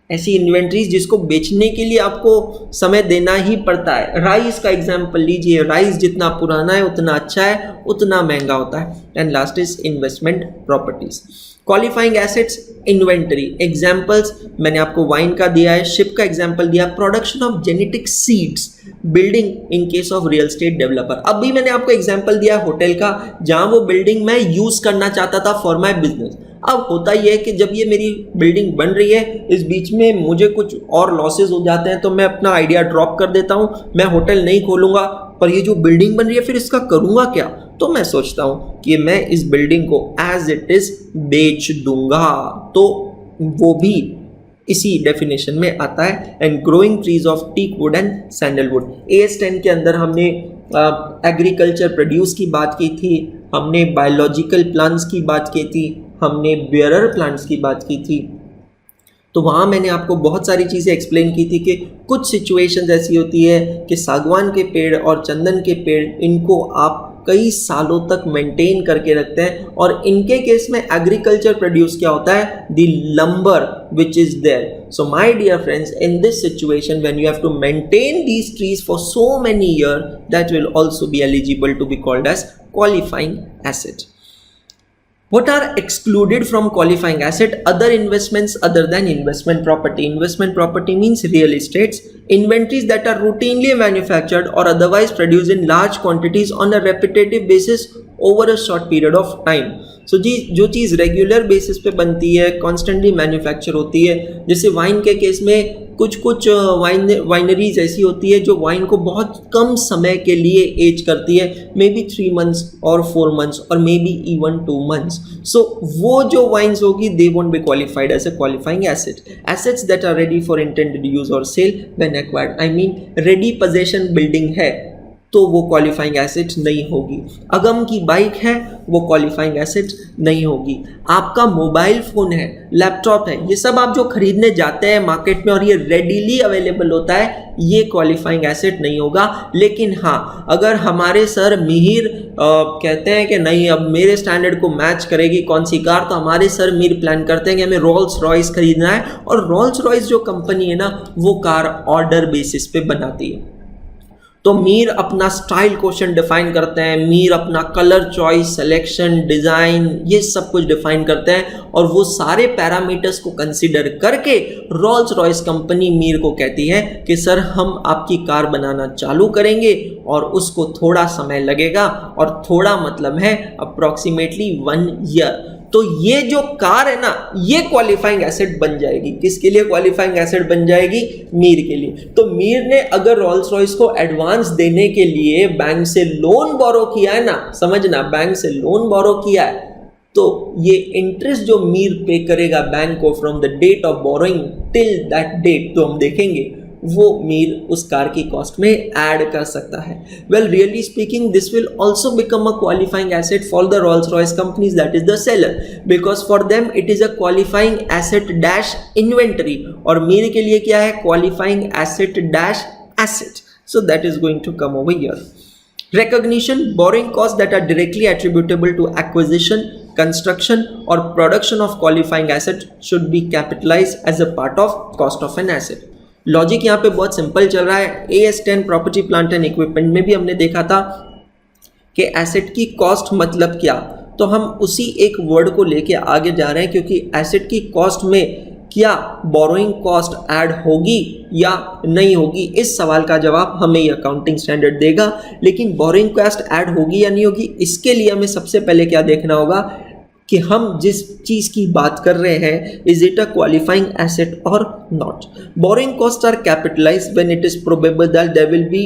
ऐसी inventories जिसको बेचने के लिए आपको समय देना ही पड़ता है। राइस का एग्जांपल लीजिए, राइस जितना पुराना है उतना अच्छा है, उतना महंगा होता है। And last is investment properties. Qualifying assets, inventory. Examples मैंने आपको वाइन का दिया है, शिप का एग्जांपल दिया, production of genetic seeds, building in case of real estate developer. अभी मैंने आपको एग्जांपल दिया होटल का, जहां वो बिल्डिंग मैं यूज करना चाहता था फॉर माई बिजनेस। अब होता यह है कि जब ये मेरी बिल्डिंग बन रही है, इस बीच में मुझे कुछ और लॉसेज हो जाते हैं, तो मैं अपना आइडिया ड्रॉप कर देता हूँ, मैं होटल नहीं खोलूंगा, पर ये जो बिल्डिंग बन रही है फिर इसका करूंगा क्या? तो मैं सोचता हूँ कि मैं इस बिल्डिंग को एज इट इज बेच दूंगा। तो वो भी इसी डेफिनेशन में आता है। And growing trees of teak wood and sandalwood. AS10 के अंदर हमने एग्रीकल्चर प्रोड्यूस की बात की थी, हमने बायोलॉजिकल प्लांट्स की बात की थी, हमने बेयरर प्लांट्स की बात की थी। तो वहाँ मैंने आपको बहुत सारी चीज़ें एक्सप्लेन की थी कि कुछ सिचुएशंस ऐसी होती है कि सागवान के पेड़ और चंदन के पेड़, इनको आप कई सालों तक मेंटेन करके रखते हैं, और इनके केस में एग्रीकल्चर प्रोड्यूस क्या होता है? The lumber which is there. So my dear friends, in this situation when you have to maintain these trees for so many year, that will also be eligible to be called as qualifying asset. What are excluded from qualifying asset? Other investments other than investment property. Investment property means real estates, inventories that are routinely manufactured or otherwise produced in large quantities on a repetitive basis over a short period of time. So जी, जो चीज़ regular basis पे बनती है, constantly manufacture होती है, जैसे wine के case में कुछ वाइनरीज ऐसी होती है जो वाइन को बहुत कम समय के लिए एज करती है, मे बी 3 months और 4 months और may be even 2 months। So वो जो वाइन्स होगी, they won't be qualified as a qualifying asset. Assets that are ready for intended use और sale when acquired, I mean ready possession building है तो वो qualifying asset नहीं होगी। अगम की बाइक है, वो क्वालिफाइंग एसेट नहीं होगी। आपका मोबाइल फ़ोन है, लैपटॉप है, ये सब आप जो खरीदने जाते हैं मार्केट में और ये रेडीली अवेलेबल होता है, ये क्वालिफाइंग एसेट नहीं होगा। लेकिन हाँ, अगर हमारे सर मिहिर कहते हैं कि नहीं अब मेरे स्टैंडर्ड को मैच करेगी कौन सी कार, तो हमारे सर मिहिर प्लान करते हैं कि हमें रोल्स रॉयस खरीदना है, और रोल्स रॉयस जो कंपनी है ना, वो कार ऑर्डर बेसिस पे बनाती है। तो मीर अपना स्टाइल क्वेश्चन डिफाइन करते हैं, मीर अपना कलर चॉइस, सिलेक्शन, डिज़ाइन, ये सब कुछ डिफाइन करते हैं, और वो सारे पैरामीटर्स को कंसीडर करके रोल्स रॉयस कंपनी मीर को कहती है कि सर हम आपकी कार बनाना चालू करेंगे और उसको थोड़ा समय लगेगा, और थोड़ा मतलब है अप्रॉक्सीमेटली 1 ईयर। तो ये जो कार है ना, ये क्वालिफाइंग एसेट बन जाएगी। किसके लिए क्वालिफाइंग एसेट बन जाएगी? मीर के लिए। तो मीर ने अगर रोल्स रॉयस को एडवांस देने के लिए बैंक से लोन बोरो किया है ना, समझना, बैंक से लोन बोरो किया है, तो ये इंटरेस्ट जो मीर पे करेगा बैंक को from the date of borrowing till that date, तो हम देखेंगे वो मीर उस कार की कॉस्ट में ऐड कर सकता है। Well, really speaking, this will also become a qualifying asset for the Rolls Royce companies, that is the seller, because for them it is a qualifying asset dash inventory, और मीर के लिए क्या है? Qualifying asset dash asset. So that is going to come over here. Recognition, borrowing costs that are directly attributable to acquisition, construction or production of qualifying asset should be capitalized as a part of cost of an asset. Logic यहाँ पे बहुत simple चल रहा है। AS10 property plant and equipment में भी हमने देखा था कि एसेट की कॉस्ट मतलब क्या? तो हम उसी एक वर्ड को लेके आगे जा रहे हैं, क्योंकि एसेट की कॉस्ट में क्या बोरोइंग कॉस्ट ऐड होगी या नहीं होगी, इस सवाल का जवाब हमें ये अकाउंटिंग स्टैंडर्ड देगा। लेकिन बोरोइंग कॉस्ट ऐड होगी या नहीं होगी, इसके लिए हमें सबसे पहले क्या देखना होगा कि हम जिस चीज़ की बात कर रहे हैं, is it a qualifying asset और not. Borrowing cost are capitalised when it is probable that there will be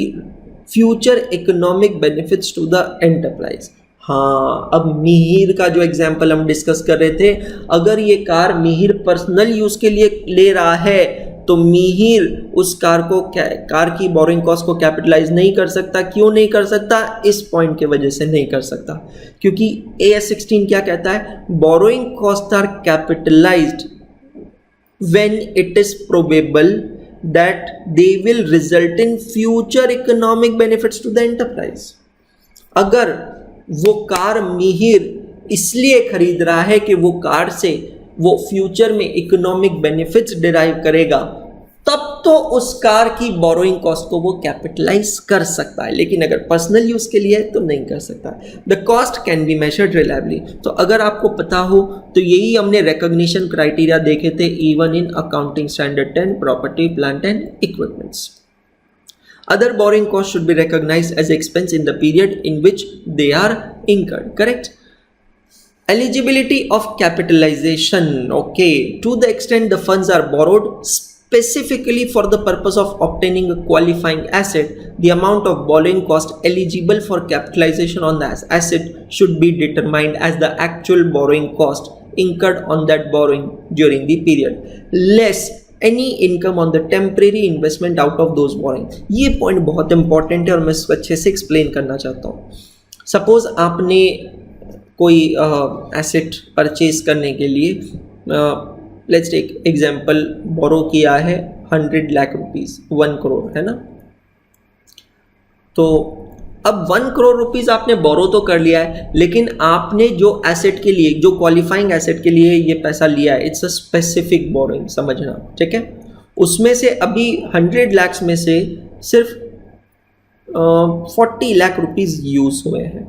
future economic benefits to the enterprise. हाँ, अब मिहिर का जो एग्जाम्पल हम डिस्कस कर रहे थे, अगर ये कार मिहिर पर्सनल यूज के लिए ले रहा है तो मिहिर उस कार की बोरोइंग कॉस्ट को कैपिटलाइज नहीं कर सकता। क्यों नहीं कर सकता? इस पॉइंट के वजह से नहीं कर सकता, क्योंकि AS 16 क्या कहता है, borrowing cost are capitalised when it is probable that they will result in future economic benefits to the enterprise. अगर वो कार मिहिर इसलिए खरीद रहा है कि वो कार से वो फ्यूचर में इकोनॉमिक बेनिफिट्स डिराइव करेगा, तब तो उस कार की बोरोइंग कॉस्ट को वो कैपिटलाइज कर सकता है। लेकिन अगर पर्सनल यूज के लिए तो नहीं कर सकता। The cost can be measured reliably. तो अगर आपको पता हो तो यही हमने रिकॉग्निशन क्राइटेरिया देखे थे even in accounting standard 10 property plant and equipments. Other borrowing costs should be recognized as expense in the period in which they are incurred. Correct? Eligibility of capitalization. Okay. To the extent the funds are borrowed specifically for the purpose of obtaining a qualifying asset, the amount of borrowing cost eligible for capitalization on the asset should be determined as the actual borrowing cost incurred on that borrowing during the period, less any income on the temporary investment out of those borrowing. ये point बहुत important है और मैं इसको अच्छे से explain करना चाहता हूँ। सपोज आपने कोई एसेट परचेज करने के लिए लेट्स टेक एग्जांपल बोरो किया है 100 लाख रुपीस, 1 करोड़ है ना। तो अब 1 करोड़ रुपीस आपने बोरो तो कर लिया है, लेकिन आपने जो एसेट के लिए, जो क्वालिफाइंग एसेट के लिए ये पैसा लिया है, इट्स अ स्पेसिफिक बोरोइंग, समझना, ठीक है। उसमें से अभी 100 लाख में से सिर्फ 40 लाख रुपीस यूज हुए हैं,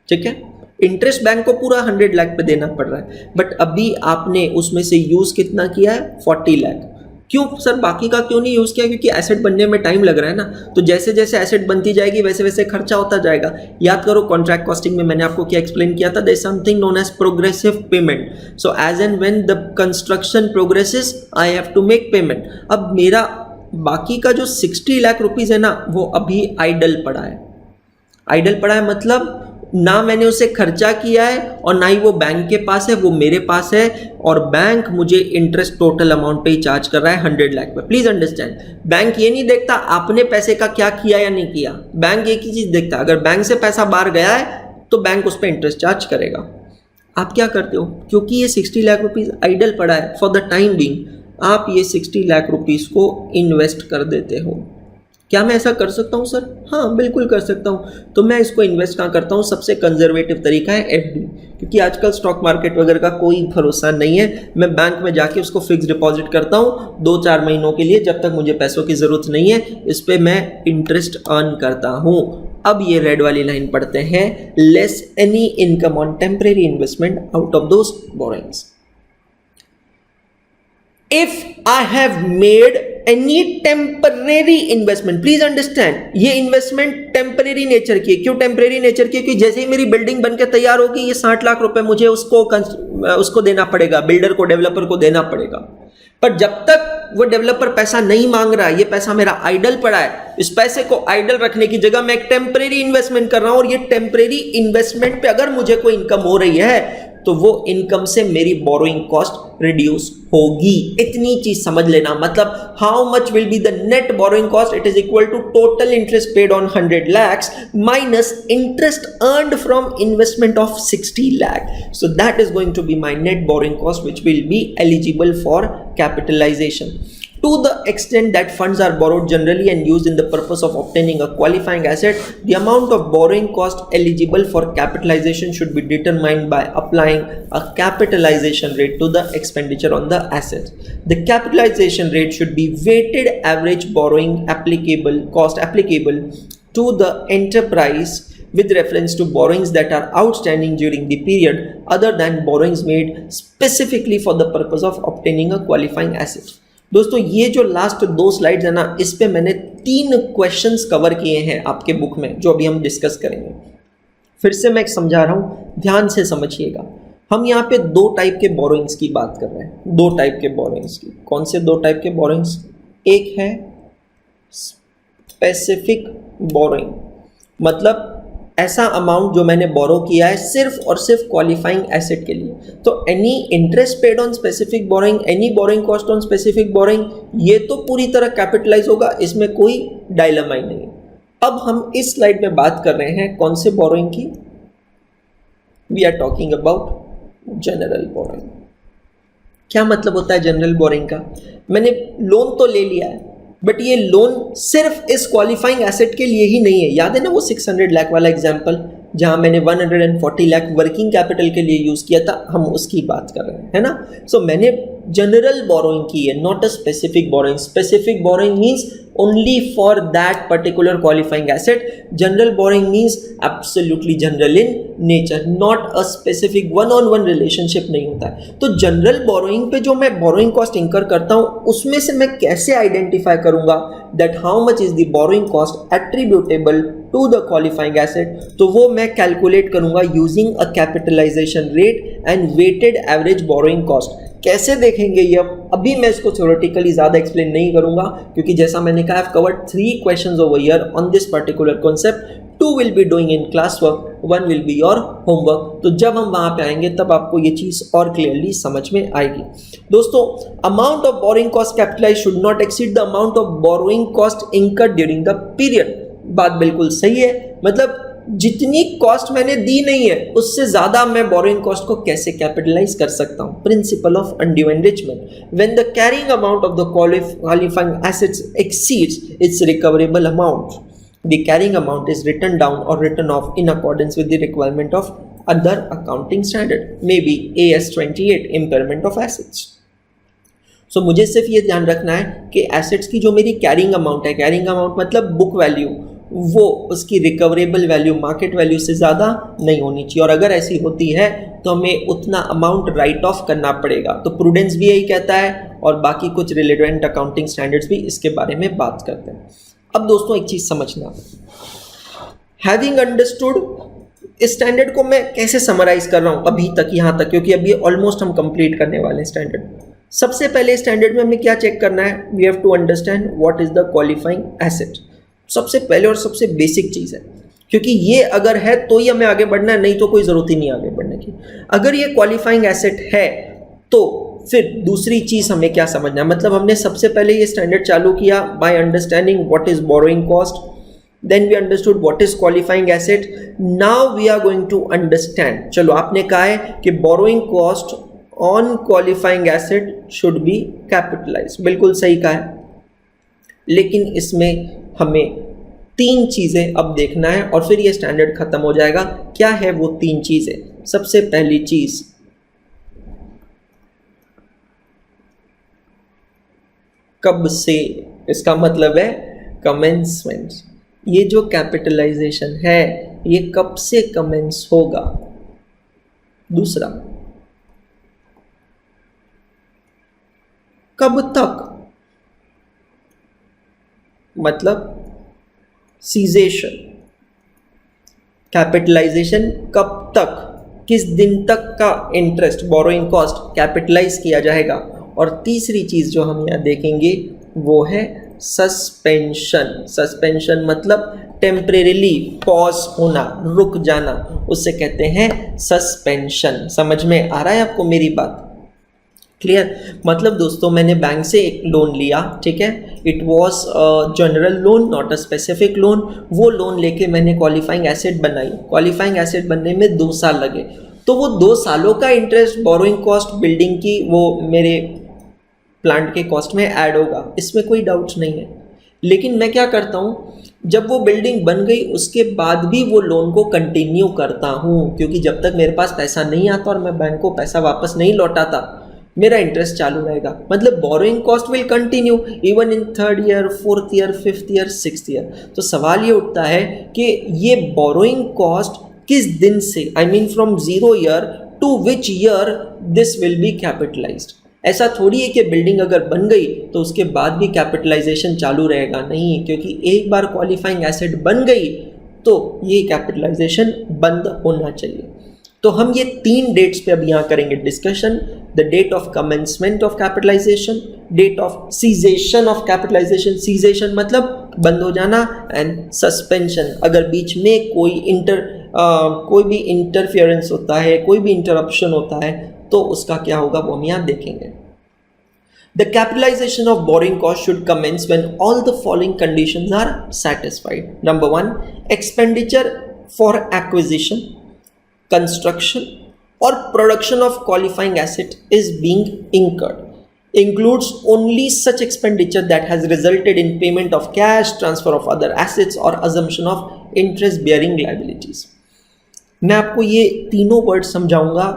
ठीक है। इंटरेस्ट बैंक को पूरा 100 लाख पे देना पड़ रहा है, बट अभी आपने उसमें से यूज कितना किया है? 40 लाख। क्यों सर, बाकी का क्यों नहीं यूज़ किया? क्योंकि एसेट बनने में टाइम लग रहा है ना। तो जैसे जैसे एसेट बनती जाएगी वैसे वैसे खर्चा होता जाएगा। याद करो कॉन्ट्रैक्ट कॉस्टिंग में मैंने आपको क्या एक्सप्लेन किया था, there is something known as progressive payment. So as and when the construction progresses I have to make payment. अब मेरा बाकी का जो 60 लाख रुपीज़ है ना, वो अभी आइडल पड़ा है। आइडल पड़ा है मतलब ना मैंने उसे खर्चा किया है और ना ही वो बैंक के पास है, वो मेरे पास है, और बैंक मुझे इंटरेस्ट टोटल अमाउंट पे ही चार्ज कर रहा है 100 लाख पे। प्लीज अंडरस्टैंड, बैंक ये नहीं देखता आपने पैसे का क्या किया या नहीं किया, बैंक एक ही चीज देखता, अगर बैंक से पैसा बाहर गया है तो बैंक उस पर इंटरेस्ट चार्ज करेगा। आप क्या करते हो, क्योंकि ये 60 लाख रुपीज आइडल पड़ा है फॉर द टाइम बीइंग, आप ये 60 लाख रुपीज को इन्वेस्ट कर देते हो। क्या मैं ऐसा कर सकता हूँ सर? हाँ, बिल्कुल कर सकता हूँ। तो मैं इसको इन्वेस्ट कहाँ करता हूँ? सबसे कंजर्वेटिव तरीका है FD, क्योंकि आजकल स्टॉक मार्केट वगैरह का कोई भरोसा नहीं है। मैं बैंक में जाके उसको फिक्स डिपॉजिट करता हूँ 2-4 महीनों के लिए, जब तक मुझे पैसों की ज़रूरत नहीं है, इस पर मैं इंटरेस्ट अर्न करता हूँ। अब ये रेड वाली लाइन पढ़ते हैं, less any income on temporary investment out of those borrowings. If I have made any temporary investment, please understand, ये इन्वेस्टमेंट टेम्परेरी नेचर की है। क्यों टेम्परेरी नेचर की है? क्योंकि जैसे ही मेरी बिल्डिंग बनकर तैयार होगी, ये 60 लाख रुपए मुझे उसको देना पड़ेगा, बिल्डर को, डेवलपर को देना पड़ेगा। पर जब तक वो डेवलपर पैसा नहीं मांग रहा है, ये पैसा मेरा आइडल पड़ा है, इस पैसे को आइडल रखने की जगह मैं एक टेम्परेरी इन्वेस्टमेंट कर रहा हूं, और ये टेम्परेरी इन्वेस्टमेंट पे अगर मुझे कोई इनकम हो रही है तो वो इनकम से मेरी बोरोइंग कॉस्ट रिड्यूस होगी। इतनी चीज समझ लेना, मतलब how much will be the net borrowing cost, it is equal to total interest paid on 100 lakhs minus interest earned from investment of 60 lakh. So that is going to be my net borrowing cost, which will be eligible for capitalization. To the extent that funds are borrowed generally and used in the purpose of obtaining a qualifying asset, the amount of borrowing cost eligible for capitalization should be determined by applying a capitalization rate to the expenditure on the asset. The capitalization rate should be weighted average borrowing cost applicable to the enterprise with reference to borrowings that are outstanding during the period other than borrowings made specifically for the purpose of obtaining a qualifying asset। दोस्तों ये जो last 2 slides है ना, इस पे मैंने 3 questions cover किए हैं आपके बुक में, जो अभी हम डिस्कस करेंगे। फिर से मैं समझा रहा हूँ, ध्यान से समझिएगा। हम यहाँ पे 2 टाइप के बोरोइंग्स की बात कर रहे हैं, 2 टाइप के बोरोइंग्स की। कौन से 2 टाइप के बोरोइंग्स? एक है स्पेसिफिक बोरोइंग, मतलब ऐसा अमाउंट जो मैंने बोरो किया है सिर्फ और सिर्फ क्वालिफाइंग एसेट के लिए। तो any interest paid on specific borrowing, any borrowing cost on specific borrowing, ये तो पूरी तरह कैपिटलाइज होगा, इसमें कोई डायलेमा ही नहीं है। अब हम इस स्लाइड में बात कर रहे हैं कौन से बोरोइंग की? We are talking about general borrowing. क्या मतलब होता है जनरल बोरोइंग का? मैंने लोन तो ले लिया है, बट ये लोन सिर्फ इस क्वालिफाइंग एसेट के लिए ही नहीं है। याद है ना वो 600 लाख वाला एग्जांपल, जहां मैंने 140 लाख वर्किंग कैपिटल के लिए यूज किया था, हम उसकी बात कर रहे हैं, है ना। सो मैंने जनरल बोरोइंग की है, not a specific borrowing. Specific borrowing means only for that particular qualifying asset. General borrowing means absolutely general in nature, not a specific one-on-one relationship नहीं होता है। तो जनरल बोरोइंग पे जो मैं बोरोइंग कॉस्ट इंकर करता हूँ, उसमें से मैं कैसे आइडेंटिफाई करूंगा that how much is the borrowing cost attributable to the qualifying asset? तो वो मैं कैलकुलेट करूंगा using a capitalisation rate and weighted average borrowing cost. कैसे देखेंगे ये? अभी मैं इसको थ्योरेटिकली ज़्यादा एक्सप्लेन नहीं करूंगा, क्योंकि जैसा मैंने कहा, I have covered 3 questions over here on this particular concept. 2 will be doing in class work, 1 will be your homework. तो जब हम वहां पे आएंगे तब आपको ये चीज़ और क्लियरली समझ में आएगी। दोस्तों, amount of borrowing cost capitalise should not exceed the amount of borrowing cost incurred during the period. बात बिल्कुल सही है, मतलब जितनी कॉस्ट मैंने दी नहीं है उससे ज्यादा मैं बोरोइंग कॉस्ट को कैसे कैपिटलाइज कर सकता हूं? Principle of undue enrichment. When the carrying amount of the qualifying assets exceeds its recoverable amount, the carrying amount is written down और written off in accordance with the requirement of other accounting standard, may be AS 28 impairment of assets. So मुझे सिर्फ ये ध्यान रखना है कि assets की जो मेरी कैरिंग अमाउंट है, कैरिंग अमाउंट मतलब बुक वैल्यू, वो उसकी रिकवरेबल वैल्यू मार्केट वैल्यू से ज़्यादा नहीं होनी चाहिए, और अगर ऐसी होती है तो हमें उतना अमाउंट राइट ऑफ करना पड़ेगा। तो प्रूडेंस भी यही कहता है, और बाकी कुछ रिलेवेंट अकाउंटिंग स्टैंडर्ड्स भी इसके बारे में बात करते हैं। अब दोस्तों एक चीज़ समझना, हैविंग अंडरस्टूड इस स्टैंडर्ड को मैं कैसे समराइज कर रहा हूँ अभी तक, यहाँ तक, क्योंकि अभी ऑलमोस्ट हम कंप्लीट करने वाले हैं स्टैंडर्ड। सबसे पहले स्टैंडर्ड में हमें क्या चेक करना है? We have to understand what is the qualifying asset. सबसे पहले और सबसे बेसिक चीज़ है, क्योंकि ये अगर है तो ही हमें आगे बढ़ना है, नहीं तो कोई ज़रूरत ही नहीं आगे बढ़ने की। अगर ये क्वालिफाइंग एसेट है तो फिर दूसरी चीज़ हमें क्या समझना है? मतलब हमने सबसे पहले ये स्टैंडर्ड चालू किया by understanding what is borrowing cost, then we understood what is qualifying asset. Now we are going to understand, चलो आपने कहा है कि borrowing cost on qualifying asset should be capitalise, बिल्कुल सही कहा है, लेकिन इसमें हमें 3 चीज़ें अब देखना है और फिर ये स्टैंडर्ड खत्म हो जाएगा। क्या है वो 3 चीज़ें? सबसे पहली चीज़, कब से, इसका मतलब है कमेंसमेंट। ये जो कैपिटलाइजेशन है ये कब से कमेंस होगा? दूसरा, कब तक, मतलब सीजेशन, कैपिटलाइजेशन कब तक, किस दिन तक का इंटरेस्ट बोरोइंग कॉस्ट कैपिटलाइज किया जाएगा। और तीसरी चीज़ जो हम यहाँ देखेंगे वो है सस्पेंशन। सस्पेंशन मतलब टेम्परेरीली पॉज होना, रुक जाना, उससे कहते हैं सस्पेंशन। समझ में आ रहा है आपको मेरी बात? क्लियर? मतलब दोस्तों मैंने बैंक से एक लोन लिया, ठीक है, it was general loan, not a specific loan. वो लोन लेके मैंने क्वालिफाइंग एसेट बनाई, क्वालिफाइंग एसेट बनने में 2 साल लगे, तो वो 2 सालों का इंटरेस्ट बोरोइंग कॉस्ट बिल्डिंग की वो मेरे प्लांट के कॉस्ट में ऐड होगा, इसमें कोई डाउट नहीं है। लेकिन मैं क्या करता हूँ, जब वो बिल्डिंग बन गई उसके बाद भी वो लोन को कंटिन्यू करता हूँ, क्योंकि जब तक मेरे पास पैसा नहीं आता और मैं बैंक को पैसा वापस नहीं लौटाता मेरा इंटरेस्ट चालू रहेगा, मतलब borrowing cost will continue even in third year, fourth year, fifth year, sixth year. तो सवाल ये उठता है कि ये बोरोइंग कॉस्ट किस दिन से, I mean from 0 year to which year this will be capitalised. ऐसा थोड़ी है कि बिल्डिंग अगर बन गई तो उसके बाद भी कैपिटलाइजेशन चालू रहेगा, नहीं, क्योंकि एक बार क्वालिफाइंग एसेट बन गई तो ये कैपिटलाइजेशन बंद होना चाहिए। तो हम ये 3 डेट्स पे अब यहाँ करेंगे discussion. The date of commencement of capitalisation, date of cessation of capitalisation, cessation मतलब बंद हो जाना, एंड सस्पेंशन, अगर बीच में कोई भी इंटरफियरेंस होता है, कोई भी इंटरप्शन होता है तो उसका क्या होगा वो हम यहाँ देखेंगे। The capitalization of borrowing cost should commence when all the following conditions are satisfied. Number 1, expenditure for acquisition, construction or production of qualifying asset is being incurred. Includes only such expenditure that has resulted in payment of cash, transfer of other assets or assumption of interest bearing liabilities. मैं आपको ये तीनों word समझाऊंगा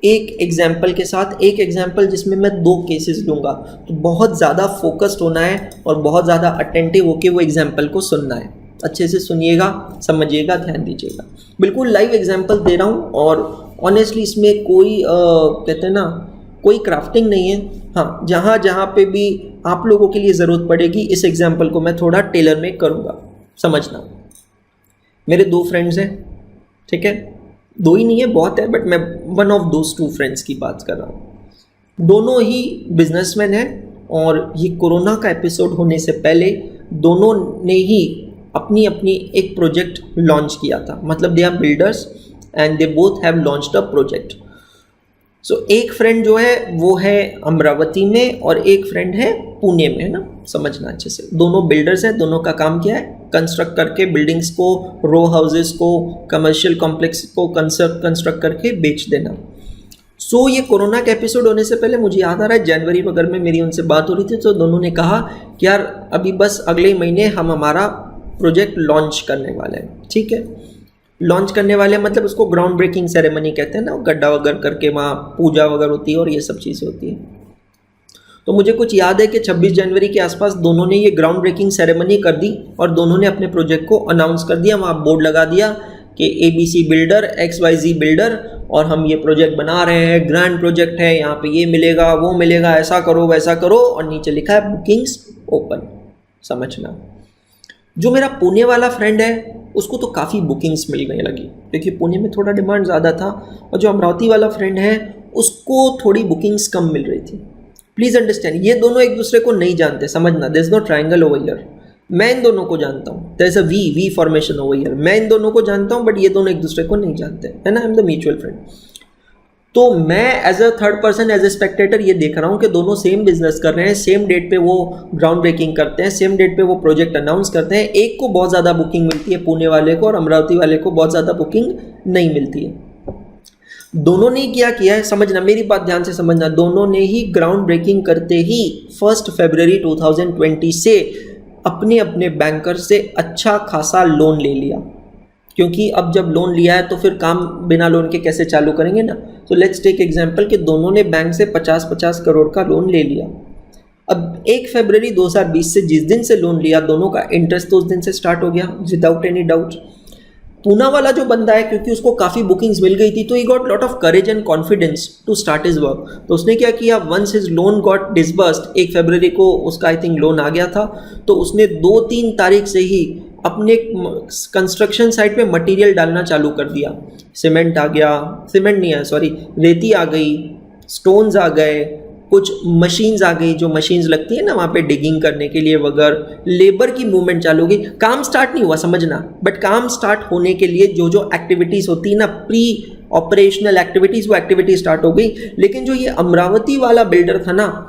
एक example के साथ, एक example जिसमें मैं 2 केसेस लूँगा। तो बहुत ज़्यादा फोकस्ड होना है और बहुत ज़्यादा अटेंटिव होकर वो एग्जाम्पल को सुनना है। अच्छे से सुनिएगा, समझिएगा, ध्यान दीजिएगा। बिल्कुल लाइव एग्जाम्पल दे रहा हूँ और ऑनेस्टली इसमें कोई कहते हैं ना, कोई क्राफ्टिंग नहीं है। हाँ, जहाँ जहाँ पे भी आप लोगों के लिए ज़रूरत पड़ेगी इस एग्जाम्पल को मैं थोड़ा टेलर मेक करूँगा, समझना। मेरे 2 फ्रेंड्स हैं, ठीक है, 2 ही नहीं है, बहुत है, बट मैं वन ऑफ दोज 2 फ्रेंड्स की बात कर रहा हूँ। दोनों ही बिजनेसमैन हैं और ये कोरोना का एपिसोड होने से पहले दोनों ने ही अपनी अपनी एक प्रोजेक्ट लॉन्च किया था, मतलब they are builders and they both have launched a project. So एक फ्रेंड जो है वो है अमरावती में और एक फ्रेंड है पुणे में, है ना, समझना अच्छे से। दोनों बिल्डर्स हैं, दोनों का काम क्या है, कंस्ट्रक्ट करके बिल्डिंग्स को, रो हाउसेस को, कमर्शियल कॉम्प्लेक्स को कंस्ट्रक्ट करके बेच देना। सो ये कोरोना के एपिसोड होने से पहले मुझे याद आ रहा है जनवरी वगैरह में मेरी उनसे बात हो रही थी, तो दोनों ने कहा कि यार अभी बस अगले महीने हम हमारा प्रोजेक्ट लॉन्च करने वाले हैं। ठीक है, लॉन्च करने वाले मतलब उसको ग्राउंड ब्रेकिंग सेरेमनी कहते हैं ना, गड्ढा वगैरह करके वहाँ पूजा वगैरह होती है और ये सब चीज़ें होती हैं। तो मुझे कुछ याद है कि 26 जनवरी के आसपास दोनों ने ये ग्राउंड ब्रेकिंग सेरेमनी कर दी और दोनों ने अपने प्रोजेक्ट को अनाउंस कर दिया, वहाँ बोर्ड लगा दिया कि ABC बिल्डर, XYZ बिल्डर, और हम ये प्रोजेक्ट बना रहे हैं, ग्रैंड प्रोजेक्ट है, यहाँ पे ये मिलेगा, वो मिलेगा, ऐसा करो वैसा करो, और नीचे लिखा है बुकिंग्स ओपन। समझना। जो मेरा पुणे वाला फ्रेंड है उसको तो काफ़ी बुकिंग्स मिलने लगी क्योंकि पुणे में थोड़ा डिमांड ज़्यादा था, और जो अमरावती वाला फ्रेंड है उसको थोड़ी बुकिंग्स कम मिल रही थी। प्लीज़ अंडरस्टैंड, ये दोनों एक दूसरे को नहीं जानते, समझना। There is no triangle over here. मैं इन दोनों को जानता हूँ, there is a V formation over here. मैं इन दोनों को जानता हूँ बट ये दोनों एक दूसरे को नहीं जानते, है ना। I am the mutual friend. तो मैं as a third person, as a spectator ये देख रहा हूँ कि दोनों सेम बिजनेस कर रहे हैं, सेम डेट पे वो ग्राउंड ब्रेकिंग करते हैं, सेम डेट पे वो प्रोजेक्ट अनाउंस करते हैं। एक को बहुत ज़्यादा बुकिंग मिलती है पुणे वाले को, और अमरावती वाले को बहुत ज़्यादा बुकिंग नहीं मिलती है। दोनों ने क्या किया है, समझना, मेरी बात ध्यान से समझना। दोनों ने ही ग्राउंड ब्रेकिंग करते ही 1 फरवरी 2020 से अपने अपने बैंकर से अच्छा खासा लोन ले लिया, क्योंकि अब जब लोन लिया है तो फिर काम बिना लोन के कैसे चालू करेंगे ना। तो लेट्स टेक एग्जांपल कि दोनों ने बैंक से 50-50 करोड़ का लोन ले लिया। अब 1 फरवरी 2020 से जिस दिन से लोन लिया, दोनों का इंटरेस्ट तो उस दिन से स्टार्ट हो गया विदाउट एनी डाउट। पूना वाला जो बंदा है, क्योंकि उसको काफ़ी बुकिंग्स मिल गई थी, तो he got lot of courage and confidence to start his work. तो उसने क्या किया, once his loan got disbursed, 1 फरवरी को उसका आई थिंक लोन आ गया था, तो उसने 2-3 तारीख से ही अपने कंस्ट्रक्शन साइट पे मटेरियल डालना चालू कर दिया। सीमेंट आ गया, सीमेंट नहीं है सॉरी, रेती आ गई, स्टोन्स आ गए, कुछ मशीन्स आ गई, जो मशीन्स लगती है ना वहाँ पे डिगिंग करने के लिए वगैरह, लेबर की मूवमेंट चालू हो गई। काम स्टार्ट नहीं हुआ, समझना, बट काम स्टार्ट होने के लिए जो जो एक्टिविटीज़ होती है ना, प्री ऑपरेशनल एक्टिविटीज़, वो एक्टिविटी स्टार्ट हो गई। लेकिन जो ये अमरावती वाला बिल्डर था ना,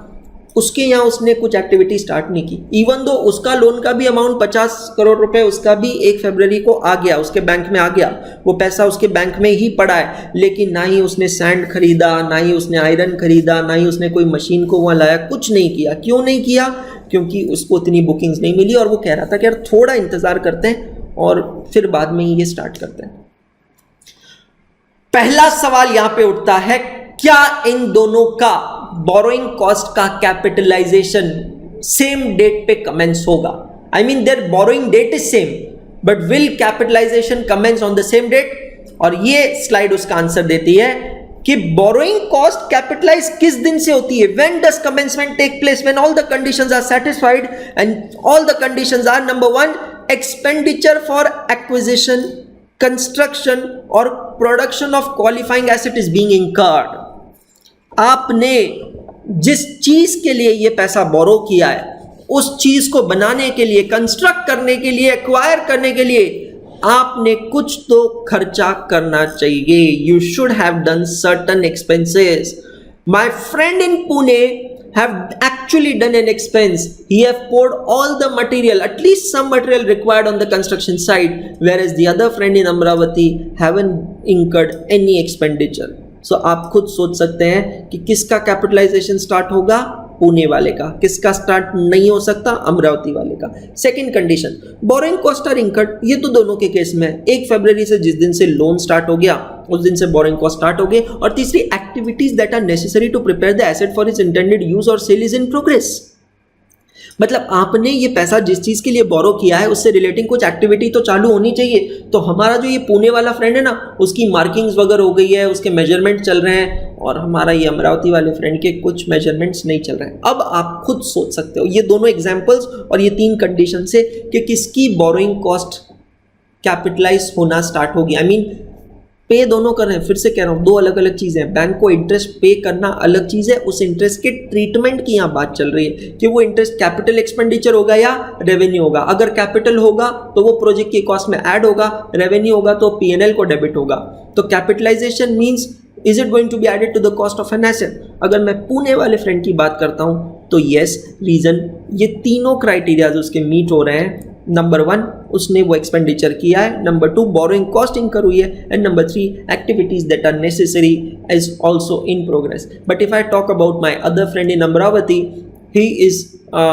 उसके यहाँ उसने कुछ एक्टिविटी स्टार्ट नहीं की। इवन दो उसका लोन का भी अमाउंट 50 करोड़ रुपए उसका भी 1 फरवरी को आ गया, उसके बैंक में आ गया, वो पैसा उसके बैंक में ही पड़ा है। लेकिन ना ही उसने सैंड खरीदा, ना ही उसने आयरन खरीदा, ना ही उसने कोई मशीन को वहाँ लाया, कुछ नहीं किया। क्यों नहीं किया? क्योंकि उसको इतनी बुकिंग्स नहीं मिली, और वो कह रहा था कि यार थोड़ा इंतजार करते हैं और फिर बाद में ही ये स्टार्ट करते हैं। पहला सवाल यहां पे उठता है, क्या इन दोनों का बोरोइंग कॉस्ट का कैपिटलाइजेशन सेम डेट पे कमेंस होगा? I mean their borrowing date is same, but will capitalisation commence on the same date? और ये स्लाइड उसका आंसर देती है कि बोरोइंग कॉस्ट कैपिटलाइज किस दिन से होती है? When does commencement take place? When all the conditions are satisfied, and all the conditions are number 1 expenditure for acquisition, construction और production of qualifying asset is being incurred. आपने जिस चीज के लिए ये पैसा बोरो किया है, उस चीज को बनाने के लिए, कंस्ट्रक्ट करने के लिए, एक्वायर करने के लिए आपने कुछ तो खर्चा करना चाहिए। You should have done certain expenses. My friend in Pune have actually done an expense. He have poured all the material, at least some material required on the construction site, whereas the other friend in Amravati haven't incurred any expenditure. So आप खुद सोच सकते हैं कि किसका capitalisation start होगा? पुणे वाले का। किसका स्टार्ट नहीं हो सकता? अमरावती वाले का। Second condition, borrowing cost are incurred. ये तो दोनों के केस में 1 फरवरी से जिस दिन से लोन स्टार्ट हो गया उस दिन से बोरोइंग कॉस्ट स्टार्ट हो गए। और तीसरी, activities that are necessary to prepare the asset for its intended use और सेल इज इन प्रोग्रेस। मतलब आपने ये पैसा जिस चीज के लिए बोरो किया है उससे रिलेटिंग कुछ एक्टिविटी तो चालू होनी चाहिए। तो हमारा जो ये पुणे वाला फ्रेंड है ना, उसकी मार्किंग्स वगैरह हो गई है, उसके मेजरमेंट चल रहे हैं, और हमारा ये अमरावती वाले फ्रेंड के कुछ मेजरमेंट्स नहीं चल रहे हैं। अब आप खुद सोच सकते हो ये दोनों एग्जांपल्स और ये 3 कंडीशन से कि किसकी बोरोइंग कॉस्ट कैपिटलाइज होना स्टार्ट होगी। आई मीन पे दोनों कर रहे हैं। फिर से कह रहा हूँ, दो अलग अलग चीज़ें हैं। बैंक को इंटरेस्ट पे करना अलग चीज़ है, उस इंटरेस्ट के ट्रीटमेंट की यहाँ बात चल रही है कि वो इंटरेस्ट कैपिटल एक्सपेंडिचर होगा या रेवेन्यू होगा। अगर कैपिटल होगा तो वो प्रोजेक्ट की कॉस्ट में ऐड होगा, रेवेन्यू होगा तो पीएनएल को डेबिट होगा। तो capitalisation means is it going to be added to the cost of an asset? अगर मैं पुणे वाले फ्रेंड की बात करता हूँ तो यस, रीजन ये तीनों क्राइटेरियाज उसके मीट हो रहे हैं। नंबर 1, उसने वो एक्सपेंडिचर किया है। नंबर 2, बोरोइंग कॉस्ट इंकर हुई है। And number 3, activities that are necessary is also in progress. But if I talk about my other friend in Amravati, he is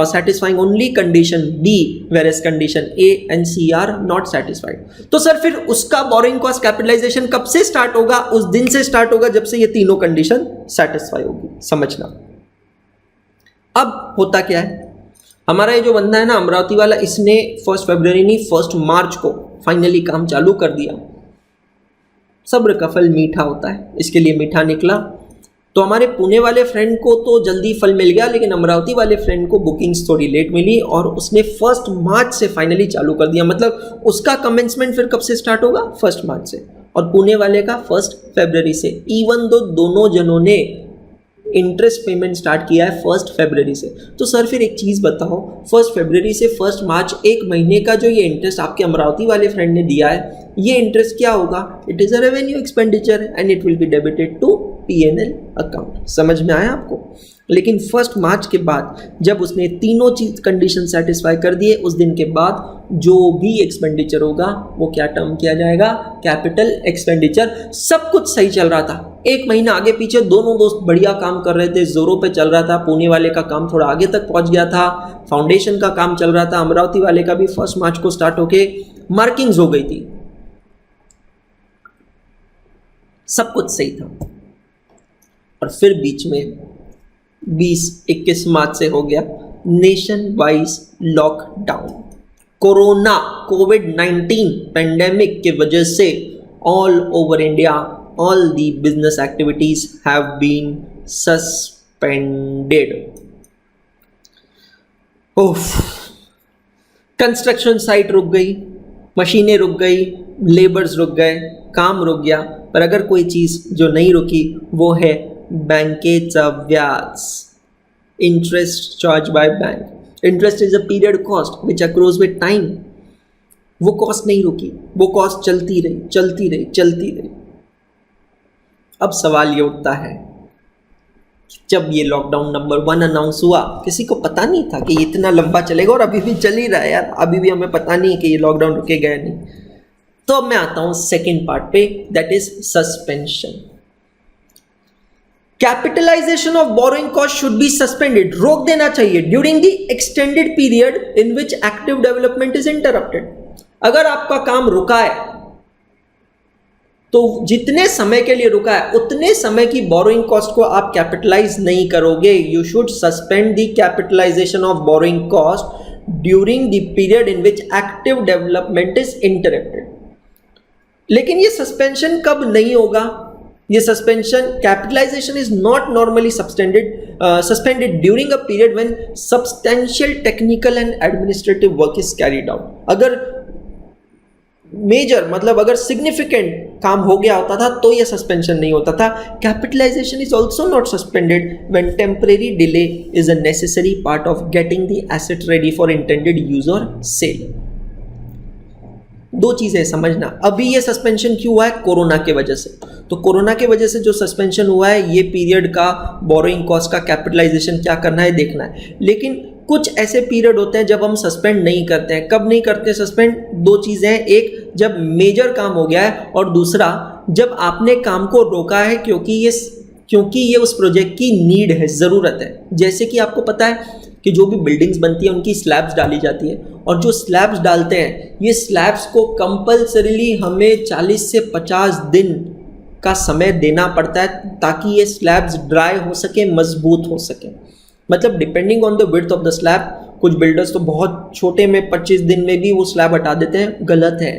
satisfying only condition B, whereas condition A and C are not satisfied. तो sir फिर उसका borrowing cost capitalisation कब से start होगा? उस दिन से start होगा जब से ये तीनों कंडीशन सेटिस्फाई होगी। समझना। अब होता क्या है, हमारा ये जो बंदा है ना अमरावती वाला, इसने 1 फरवरी नहीं 1 मार्च को फाइनली काम चालू कर दिया। सब्र का फल मीठा होता है, इसके लिए मीठा निकला। तो हमारे पुणे वाले फ्रेंड को तो जल्दी फल मिल गया, लेकिन अमरावती वाले फ्रेंड को बुकिंग्स थोड़ी लेट मिली और उसने 1 मार्च से फाइनली चालू कर दिया। मतलब उसका कमेंसमेंट फिर कब से स्टार्ट होगा? 1 मार्च से, और पुणे वाले का 1 फरवरी से। इवन दो दोनों जनों ने इंटरेस्ट पेमेंट स्टार्ट किया है 1 फरवरी से। तो सर फिर एक चीज़ बताओ, 1 फरवरी से 1 मार्च 1 महीने का जो ये इंटरेस्ट आपके अमरावती वाले फ्रेंड ने दिया है, ये इंटरेस्ट क्या होगा? It is a revenue expenditure and it will be debited to PNL account. समझ में आया आपको? लेकिन 1 मार्च के बाद जब उसने तीनों चीज कंडीशन सेटिस्फाई कर दिए, उस दिन के बाद जो भी एक्सपेंडिचर होगा वो क्या टर्म किया जाएगा? Capital expenditure. सब कुछ सही चल रहा था, 1 महीना आगे पीछे दोनों दोस्त बढ़िया काम कर रहे थे, जोरों पे चल रहा था। पुणे वाले का काम थोड़ा आगे तक पहुंच गया था, फाउंडेशन का काम चल रहा था। अमरावती वाले का भी 1 मार्च को स्टार्ट होके मार्किंग्स हो गई थी, सब कुछ सही था। और फिर बीच में 20-21 मार्च से हो गया नेशन वाइज लॉकडाउन। कोरोना कोविड-19 पेंडेमिक के वजह से all over India all the business activities have been suspended. Construction site रुक गई, मशीनें रुक गई, लेबर्स रुक गए, काम रुक गया। पर अगर कोई चीज जो नहीं रुकी वो है बँकेचा व्याज, interest charge by bank. Interest is a period cost which accrues with time. वो कॉस्ट नहीं रुकी, वो कॉस्ट चलती रही चलती रही चलती रही। अब सवाल ये उठता है, जब ये लॉकडाउन नंबर 1 अनाउंस हुआ, किसी को पता नहीं था कि इतना लंबा चलेगा, और अभी भी चल ही रहा है यार। अभी भी हमें पता नहीं है कि ये लॉकडाउन रुकेगा या नहीं। तो अब मैं आता हूं सेकेंड पार्ट पे, that is suspension. Capitalization of borrowing cost should be suspended, रोक देना चाहिए during the extended period in which active development is interrupted. अगर आपका काम रुका है तो जितने समय के लिए रुका है उतने समय की बोरोइंग कॉस्ट को आप कैपिटलाइज नहीं करोगे. You should suspend the capitalization of borrowing cost during the period in which active development is interrupted. लेकिन ये सस्पेंशन कब नहीं होगा? ये suspension, capitalization is not normally suspended during a period when substantial technical and administrative work is carried out. अगर major मतलब अगर significant काम हो गया होता था तो यह सस्पेंशन नहीं होता था. Capitalization is also not suspended when temporary delay is a necessary part of getting the asset ready for intended use और सेल. दो चीजें समझना. अभी ये सस्पेंशन क्यों हुआ है? कोरोना के वजह से. तो कोरोना के वजह से जो सस्पेंशन हुआ है, ये पीरियड का बोरोइंग कॉस्ट का कैपिटलाइजेशन क्या करना है देखना है. लेकिन कुछ ऐसे पीरियड होते हैं जब हम सस्पेंड नहीं करते हैं. कब नहीं करते सस्पेंड? दो चीजें हैं. एक, जब मेजर काम हो गया है, और दूसरा जब आपने काम को रोका है क्योंकि ये उस प्रोजेक्ट की नीड है, ज़रूरत है. जैसे कि आपको पता है कि जो भी बिल्डिंग्स बनती है उनकी स्लैब्स डाली जाती है, और जो स्लैब्स डालते हैं ये स्लैब्स को कंपल्सरीली हमें 40 से 50 दिन का समय देना पड़ता है ताकि ये स्लैब्स ड्राई हो सके, मजबूत हो सके. मतलब depending on the width of the slab, कुछ बिल्डर्स तो बहुत छोटे में 25 दिन में भी वो स्लैब हटा देते हैं. गलत है.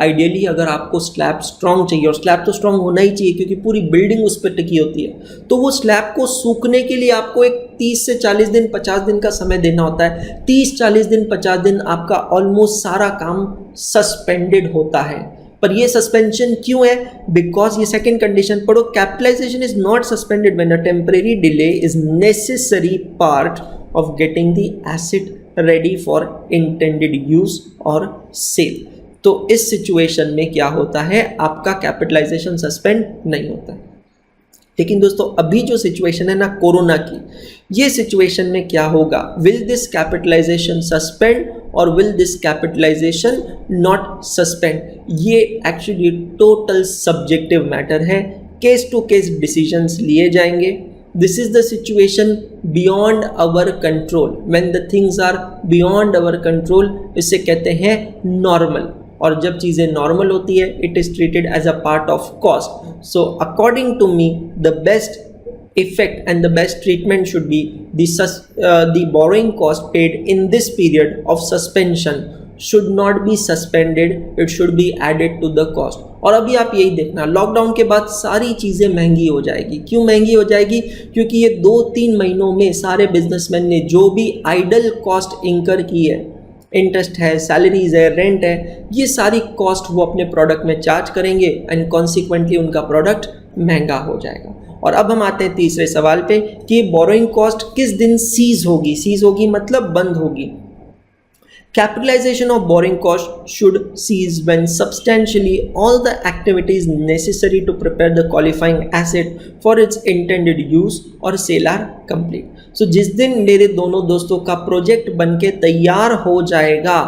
आइडियली अगर आपको स्लैब स्ट्रांग चाहिए, और स्लैब तो स्ट्रांग होना ही चाहिए क्योंकि पूरी बिल्डिंग उस पर टिकी होती है, तो वो स्लैब को सूखने के लिए आपको एक 30 से 40 दिन 50 दिन का समय देना होता है. 30-40 दिन 50 दिन आपका ऑलमोस्ट सारा काम सस्पेंडेड होता है. पर ये सस्पेंशन क्यों है? बिकॉज ये सेकेंड कंडीशन पढ़ो. Capitalization is not suspended when a temporary delay is necessary part of getting the asset ready for intended use और सेल. तो इस सिचुएशन में क्या होता है, आपका कैपिटलाइजेशन सस्पेंड नहीं होता है. लेकिन दोस्तों अभी जो सिचुएशन है ना कोरोना की, ये सिचुएशन में क्या होगा? विल दिस कैपिटलाइजेशन सस्पेंड और will this capitalization not suspend? ये एक्चुअली टोटल सब्जेक्टिव मैटर है. केस टू केस डिसीजंस लिए जाएंगे. This is the situation beyond our control. When the things are beyond our control, इसे कहते हैं normal. और जब चीज़ें नॉर्मल होती है, it is treated as a part of cost. So according to me the best effect and the best treatment should be the borrowing cost paid in this period of suspension should not be suspended, it should be added to the cost. और अभी आप यही देखना, lockdown के बाद सारी चीज़ें महंगी हो जाएगी. क्यों महंगी हो जाएगी? क्योंकि ये 2-3 महीनों में सारे बिजनेसमैन ने जो भी आइडल कॉस्ट इंकर की है, इंटरेस्ट है, सैलरीज है, रेंट है, ये सारी कॉस्ट वो अपने प्रोडक्ट में चार्ज करेंगे एंड कॉन्सिक्वेंटली उनका प्रोडक्ट महंगा हो जाएगा. और अब हम आते हैं तीसरे सवाल पे कि बोरोइंग कॉस्ट किस दिन सीज होगी. सीज होगी मतलब बंद होगी. Capitalization of borrowing cost should cease when substantially all the activities necessary to prepare the qualifying asset for its intended use or sale are complete. So जिस दिन मेरे दोनों दोस्तों का प्रोजेक्ट बनके तैयार हो जाएगा,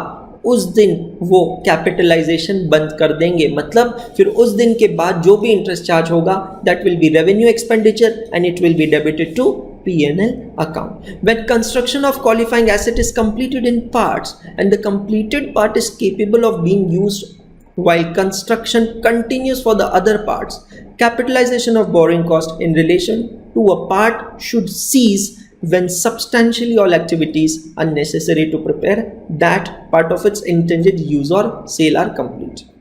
उस दिन वो कैपिटलाइजेशन बंद कर देंगे. मतलब फिर उस दिन के बाद जो भी इंटरेस्ट चार्ज होगा, that will be revenue expenditure and it will be debited to P&L account. When construction of qualifying asset is completed in parts and the completed part is capable of being used while construction continues for the other parts, capitalization of borrowing cost in relation to a part should cease when substantially all activities are necessary to prepare that part of its intended use or sale are complete.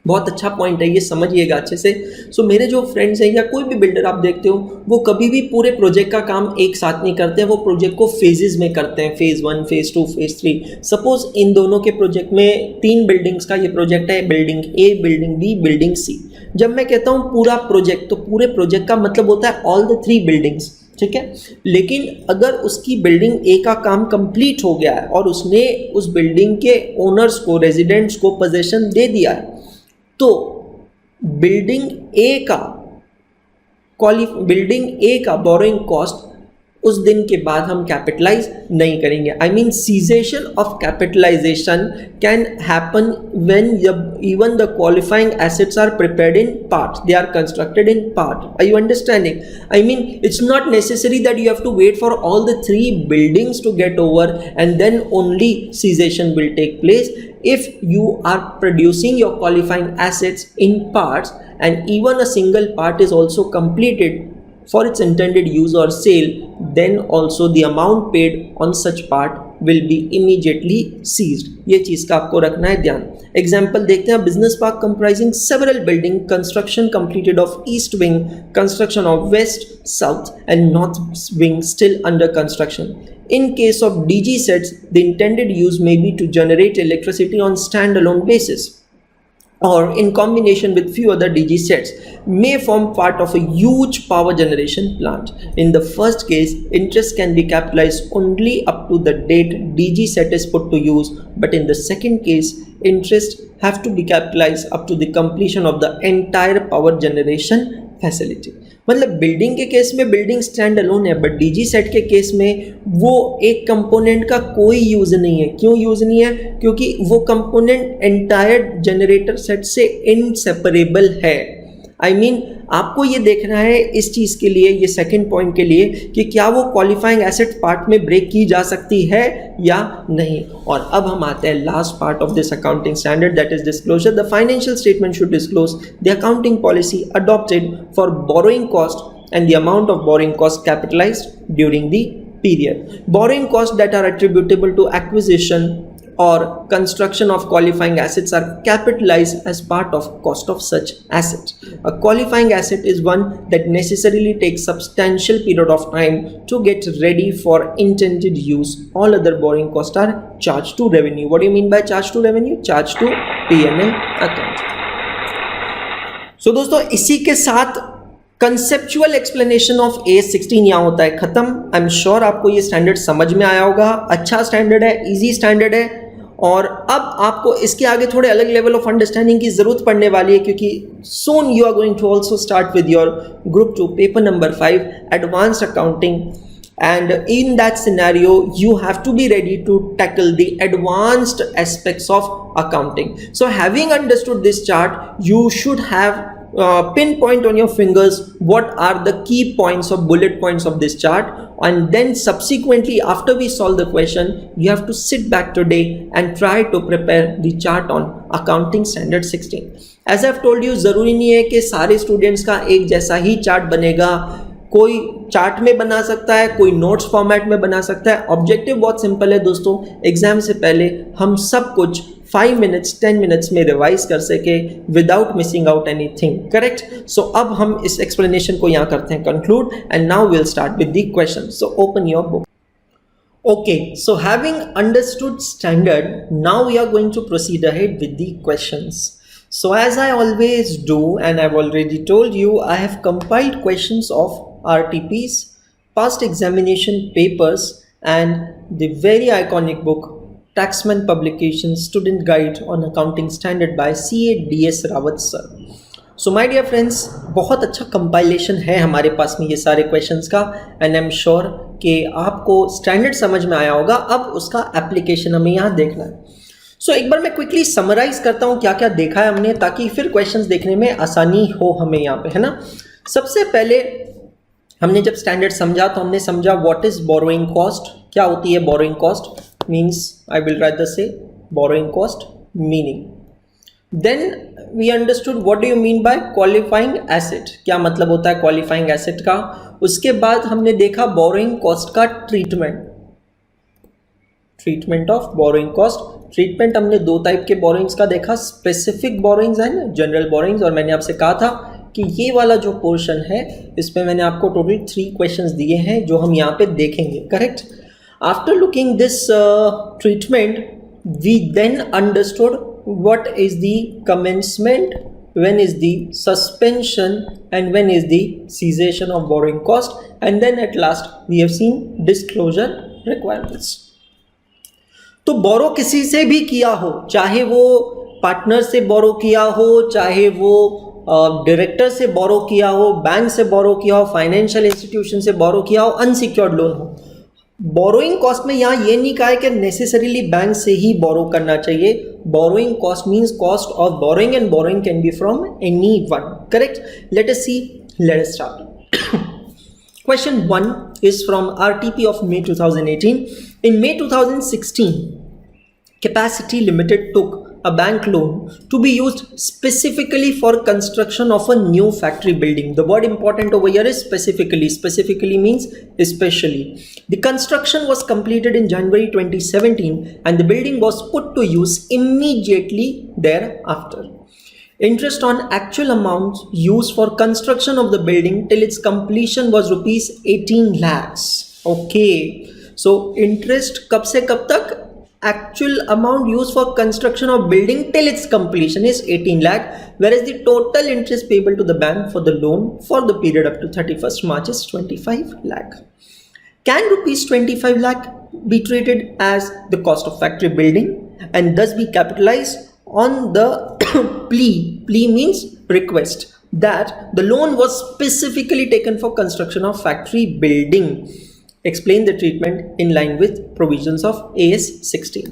बहुत अच्छा point है, ये समझिएगा अच्छे से. सो मेरे जो friends हैं या कोई भी बिल्डर आप देखते हो, वो कभी भी पूरे प्रोजेक्ट का काम एक साथ नहीं करते हैं. वो प्रोजेक्ट को फेजेस में करते हैं, phase 1, phase 2, phase 3. Suppose in दोनों के प्रोजेक्ट में 3 बिल्डिंग्स का ये प्रोजेक्ट है, building A, building B, building C. जब मैं कहता हूँ पूरा प्रोजेक्ट, तो पूरे प्रोजेक्ट का मतलब होता है ऑल द 3 बिल्डिंग्स. ठीक है. लेकिन अगर उसकी बिल्डिंग A का काम कंप्लीट हो गया है और उसने उस बिल्डिंग के ओनर्स को, रेजिडेंट्स को पोजेशन दे दिया है, तो बिल्डिंग ए का बोरोइंग कॉस्ट उस दिन के बाद हम कैपिटलाइज नहीं करेंगे. I mean cessation of capitalization can happen when even the qualifying assets are prepared in parts, they are constructed in part. Are you understanding? I mean it's not necessary that you have to wait for all the 3 buildings to get over and then only cessation will take place. If you are producing your qualifying assets in parts and even a single part is also completed for its intended use or sale, then also the amount paid on such part will be immediately seized. ये चीज का आपको रखना है ध्यान. Example देखते हैं. Business park comprising several building, construction completed of east wing, construction of west, south and north wing still under construction. In case of DG sets, the intended use may be to generate electricity on standalone basis, or in combination with few other DG sets, may form part of a huge power generation plant. In the first case, interest can be capitalized only up to the date DG set is put to use, but in the second case, interest have to be capitalized up to the completion of the entire power generation facility. मतलब building के case में building stand alone है, but DG set के case में वो एक component का कोई यूज नहीं है. क्यों यूज नहीं है? क्योंकि वो कंपोनेंट एंटायर जनरेटर सेट से इनसेपरेबल है. आई मीन आपको ये देखना है इस चीज़ के लिए, ये सेकंड पॉइंट के लिए, कि क्या वो क्वालिफाइंग एसेट पार्ट में ब्रेक की जा सकती है या नहीं. और अब हम आते हैं last part of this accounting standard, that is disclosure. The financial statement should disclose the accounting policy adopted for borrowing cost and the amount of borrowing cost capitalised during the period. Borrowing costs that are attributable to acquisition or construction of qualifying assets are capitalized as part of cost of such asset. A qualifying asset is one that necessarily takes substantial period of time to get ready for intended use. All other borrowing costs are charged to revenue. What do you mean by charge to revenue? Charge to P&L account. So दोस्तों, इसी के साथ conceptual explanation of AS16 यहाँ होता है खत्म. आई am sure आपको ये स्टैंडर्ड समझ में आया होगा. अच्छा स्टैंडर्ड है, इजी स्टैंडर्ड है, और अब आपको इसके आगे थोड़े अलग लेवल ऑफ अंडरस्टैंडिंग की जरूरत पड़ने वाली है, क्योंकि soon you are going to also start with your group 2 paper number 5 advanced accounting. And in that scenario, you have to be ready to tackle the advanced aspects of accounting. So having understood this chart, you should have pinpoint on your fingers what are the key points or bullet points of this chart, and then subsequently after we solve the question, you have to sit back today and try to prepare the chart on accounting standard 16. As I've told you, जरूरी नहीं है कि सारे students का एक जैसा ही chart बनेगा. कोई चार्ट में बना सकता है, कोई नोट्स फॉर्मेट में बना सकता है. ऑब्जेक्टिव बहुत सिंपल है दोस्तों, एग्जाम से पहले हम सब कुछ 5 मिनट्स 10 मिनट्स में रिवाइज कर सके without missing out anything. Correct? So अब हम इस एक्सप्लेनेशन को यहाँ करते हैं conclude, and now will start with the question. So open your book. Okay, so having understood standard, now we are going to proceed ahead with the questions. So as I always do, and I've already told you, I have compiled questions of RTPs, past examination papers, and the very iconic book Taxman Publications Student Guide on Accounting Standard by CA DS Rawat sir. So my dear friends, बहुत अच्छा compilation है हमारे पास में ये सारे questions का, and I'm sure कि आपको standard समझ में आया होगा. अब उसका application हमें यहाँ देखना है. So एक बार मैं quickly summarize करता हूँ क्या क्या देखा है हमने, ताकि फिर questions देखने में आसानी हो हमें यहाँ पे, है ना. सबसे पहले हमने जब स्टैंडर्ड समझा तो हमने समझा व्हाट इज बोरोइंग कॉस्ट. क्या होती है borrowing cost? Means I will rather say borrowing cost meaning. Then we understood what do you mean by qualifying asset. क्या मतलब होता है क्वालिफाइंग एसेट का. उसके बाद हमने देखा बोरोइंग कॉस्ट का treatment of borrowing cost. Treatment हमने 2 टाइप के बोरोइंग्स का देखा. स्पेसिफिक बोरोइंग्स है ना, जनरल बोरोइंग्स, और मैंने आपसे कहा था कि ये वाला जो पोर्शन है इसमें मैंने आपको टोटल 3 क्वेश्चंस दिए हैं जो हम यहाँ पे देखेंगे. Correct? After looking this treatment, we then understood what is the commencement, when is the suspension, and when is the cessation of borrowing cost, and then at last we have seen disclosure requirements. तो borrow किसी से भी किया हो, चाहे वो partner से बोरो किया हो, चाहे वो डायरेक्टर से बोरो किया हो, बैंक से बोरो किया हो, फाइनेंशियल इंस्टीट्यूशन से बोरो किया हो, अनसिक्योर्ड लोन हो. बोरोइंग कॉस्ट में यहाँ ये नहीं कहा है कि नेसेसरीली बैंक से ही बोरो करना चाहिए. Borrowing cost means cost of borrowing, and borrowing can be from any one. Correct? Let us see, let us start. Question 1 is from RTP of May 2018. In May 2016, Capacity Limited took a bank loan to be used specifically for construction of a new factory building. The word important over here is specifically. Specifically means especially. The construction was completed in January 2017 and the building was put to use immediately thereafter. Interest on actual amount used for construction of the building till its completion was rupees 18 lakhs. Okay, so interest कब से कब तक? Actual amount used for construction of building till its completion is 18 lakh, whereas the total interest payable to the bank for the loan for the period up to 31st March is 25 lakh. Can rupees 25 lakh be treated as the cost of factory building and thus be capitalized on the plea? Plea means request that the loan was specifically taken for construction of factory building. Explain the treatment in line with provisions of AS 16.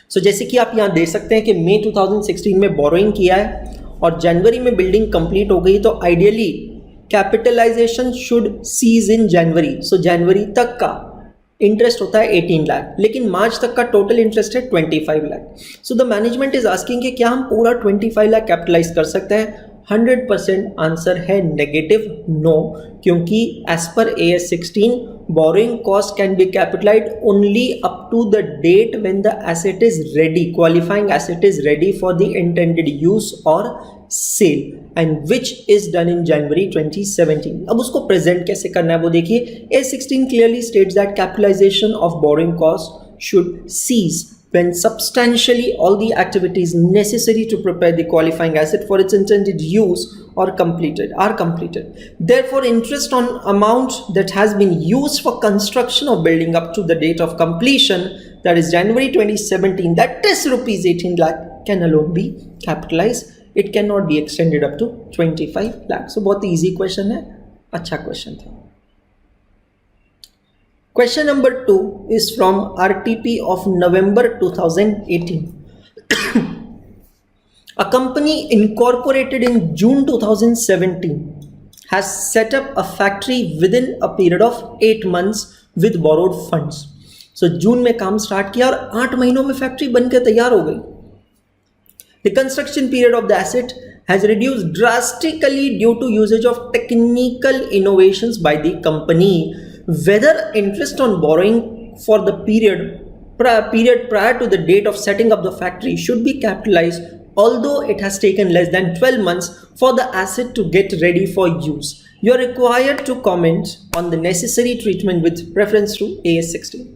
So जैसे कि आप यहाँ देख सकते हैं कि मई 2016 में borrowing किया है और जनवरी में बिल्डिंग कंप्लीट हो गई, तो आइडियली कैपिटलाइजेशन शुड सीज इन जनवरी. सो जनवरी तक का इंटरेस्ट होता है 18 लाख, लेकिन मार्च तक का टोटल इंटरेस्ट है 25 lakh. So the management is asking कि क्या हम पूरा 25 लाख कैपिटलाइज कर सकते हैं? 100% आंसर है नेगेटिव, नो, क्योंकि as per AS 16 borrowing cost can be capitalized only up to the date when the asset is ready, qualifying asset is ready for the intended use or sale, and which is done in January 2017. अब उसको present कैसे करना है वो देखिए. AS 16 clearly states that capitalization of borrowing cost should cease when substantially all the activities necessary to prepare the qualifying asset for its intended use are completed. Therefore, interest on amount that has been used for construction of building up to the date of completion, that is January 2017, that is rupees 18 lakh, can alone be capitalized. It cannot be extended up to 25 lakh. So बहुत easy question है, अच्छा question था. Question number 2 is from RTP of November 2018. A company incorporated in June 2017 has set up a factory within a period of 8 months with borrowed funds. So जून में काम start किया और 8 महीनों में फैक्ट्री बनकर तैयार हो गई. The construction period of the asset has reduced drastically due to usage of technical innovations by the company. Whether interest on borrowing for the period prior to the date of setting up the factory should be capitalized, although it has taken less than 12 months for the asset to get ready for use. You are required to comment on the necessary treatment with reference to AS 16.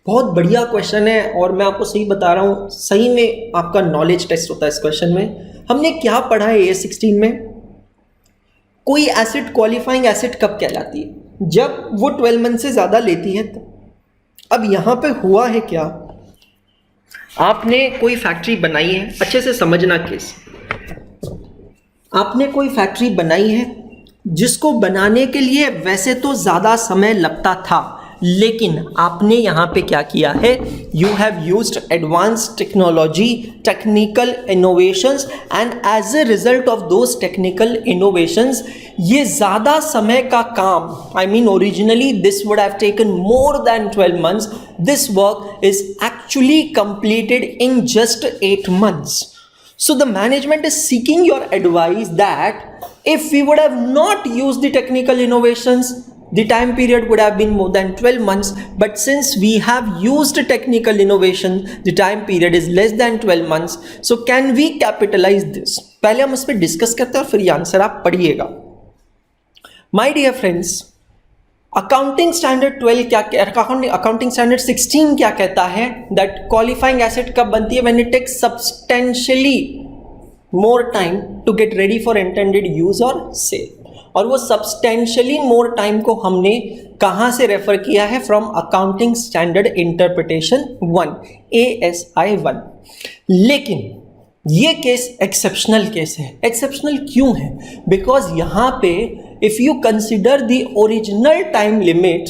बहुत बढ़िया question है और मैं आपको सही बता रहा हूँ, सही में आपका नॉलेज टेस्ट होता है इस क्वेश्चन में. हमने क्या पढ़ा है AS 16 में? कोई एसेट क्वालिफाइंग एसेट कब कहलाती है? जब वो 12 मंथ से ज़्यादा लेती है. अब यहाँ पे हुआ है क्या, आपने कोई फैक्ट्री बनाई है, अच्छे से समझना केस. आपने कोई फैक्ट्री बनाई है जिसको बनाने के लिए वैसे तो ज़्यादा समय लगता था, लेकिन आपने यहाँ पे क्या किया है? You have used advance technology, technical innovations, and as a result of those technical innovations ये ज़्यादा समय का काम, I mean originally this would have taken more than 12 months, this work is actually completed in just 8 months. So the management is seeking your advice that if we would have not used the technical innovations, the time period would have been more than 12 months, but since we have used technical innovation, the time period is less than 12 months. So can we capitalize this? पहले हम इस पर discuss करते हैं और फिर ये answer आप पढ़िएगा. My dear friends, accounting standard 12 क्या, अकाउंटिंग स्टैंडर्ड 16 क्या कहता है? दैट क्वालिफाइंग एसेट कब बनती है? When it takes substantially more time to get ready for intended use और सेल. और वो सब्सटेंशियली मोर टाइम को हमने कहाँ से रेफर किया है? From accounting standard interpretation 1, ASI 1. लेकिन ये केस एक्सेप्शनल केस है. एक्सेप्शनल क्यों है? बिकॉज यहाँ पे if you consider the original time limit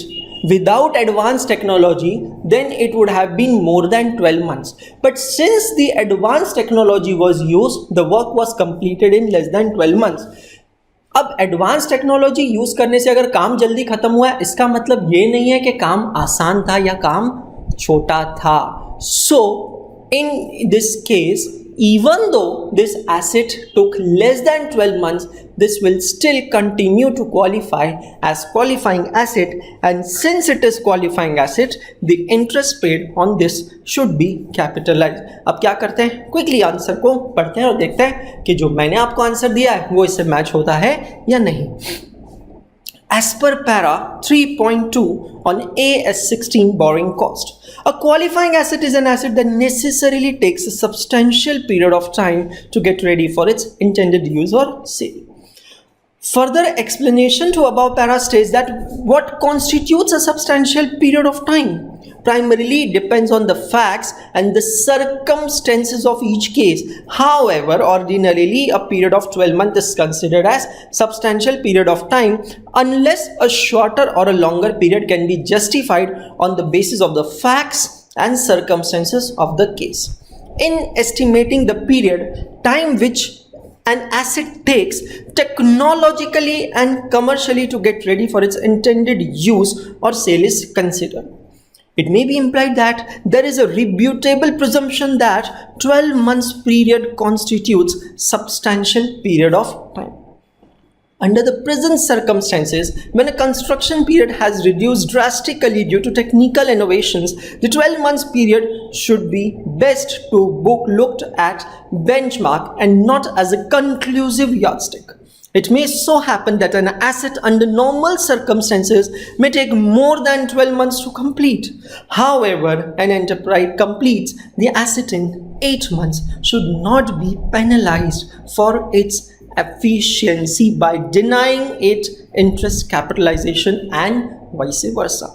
without advanced technology, then it would have been more than 12 months. But since the advanced technology was used, the work was completed in less than 12 months. अब advance technology use करने से अगर काम जल्दी खत्म हुआ है, इसका मतलब ये नहीं है कि काम आसान था या काम छोटा था. सो In this case, even though this asset took less than 12 months, this will still continue to qualify as qualifying asset, and since it is qualifying asset, the interest paid on this should be capitalized. अब क्या करते हैं, quickly answer को पढ़ते हैं और देखते हैं कि जो मैंने आपको आंसर दिया है वो इससे मैच होता है या नहीं. As per para 3.2 on AS16 borrowing cost, a qualifying asset is an asset that necessarily takes a substantial period of time to get ready for its intended use or sale. Further explanation to above para states that what constitutes a substantial period of time primarily depends on the facts and the circumstances of each case. However, ordinarily a period of 12 months is considered as substantial period of time unless a shorter or a longer period can be justified on the basis of the facts and circumstances of the case. In estimating the period time which an asset takes technologically and commercially to get ready for its intended use or sale is considered. It may be implied that there is a rebutable presumption that 12 months period constitutes substantial period of time. Under the present circumstances, when a construction period has reduced drastically due to technical innovations, the 12 months period should be best to looked at benchmark and not as a conclusive yardstick. It may so happen that an asset under normal circumstances may take more than 12 months to complete. However, an enterprise completes the asset in 8 months should not be penalized for its efficiency by denying it interest capitalization and vice versa.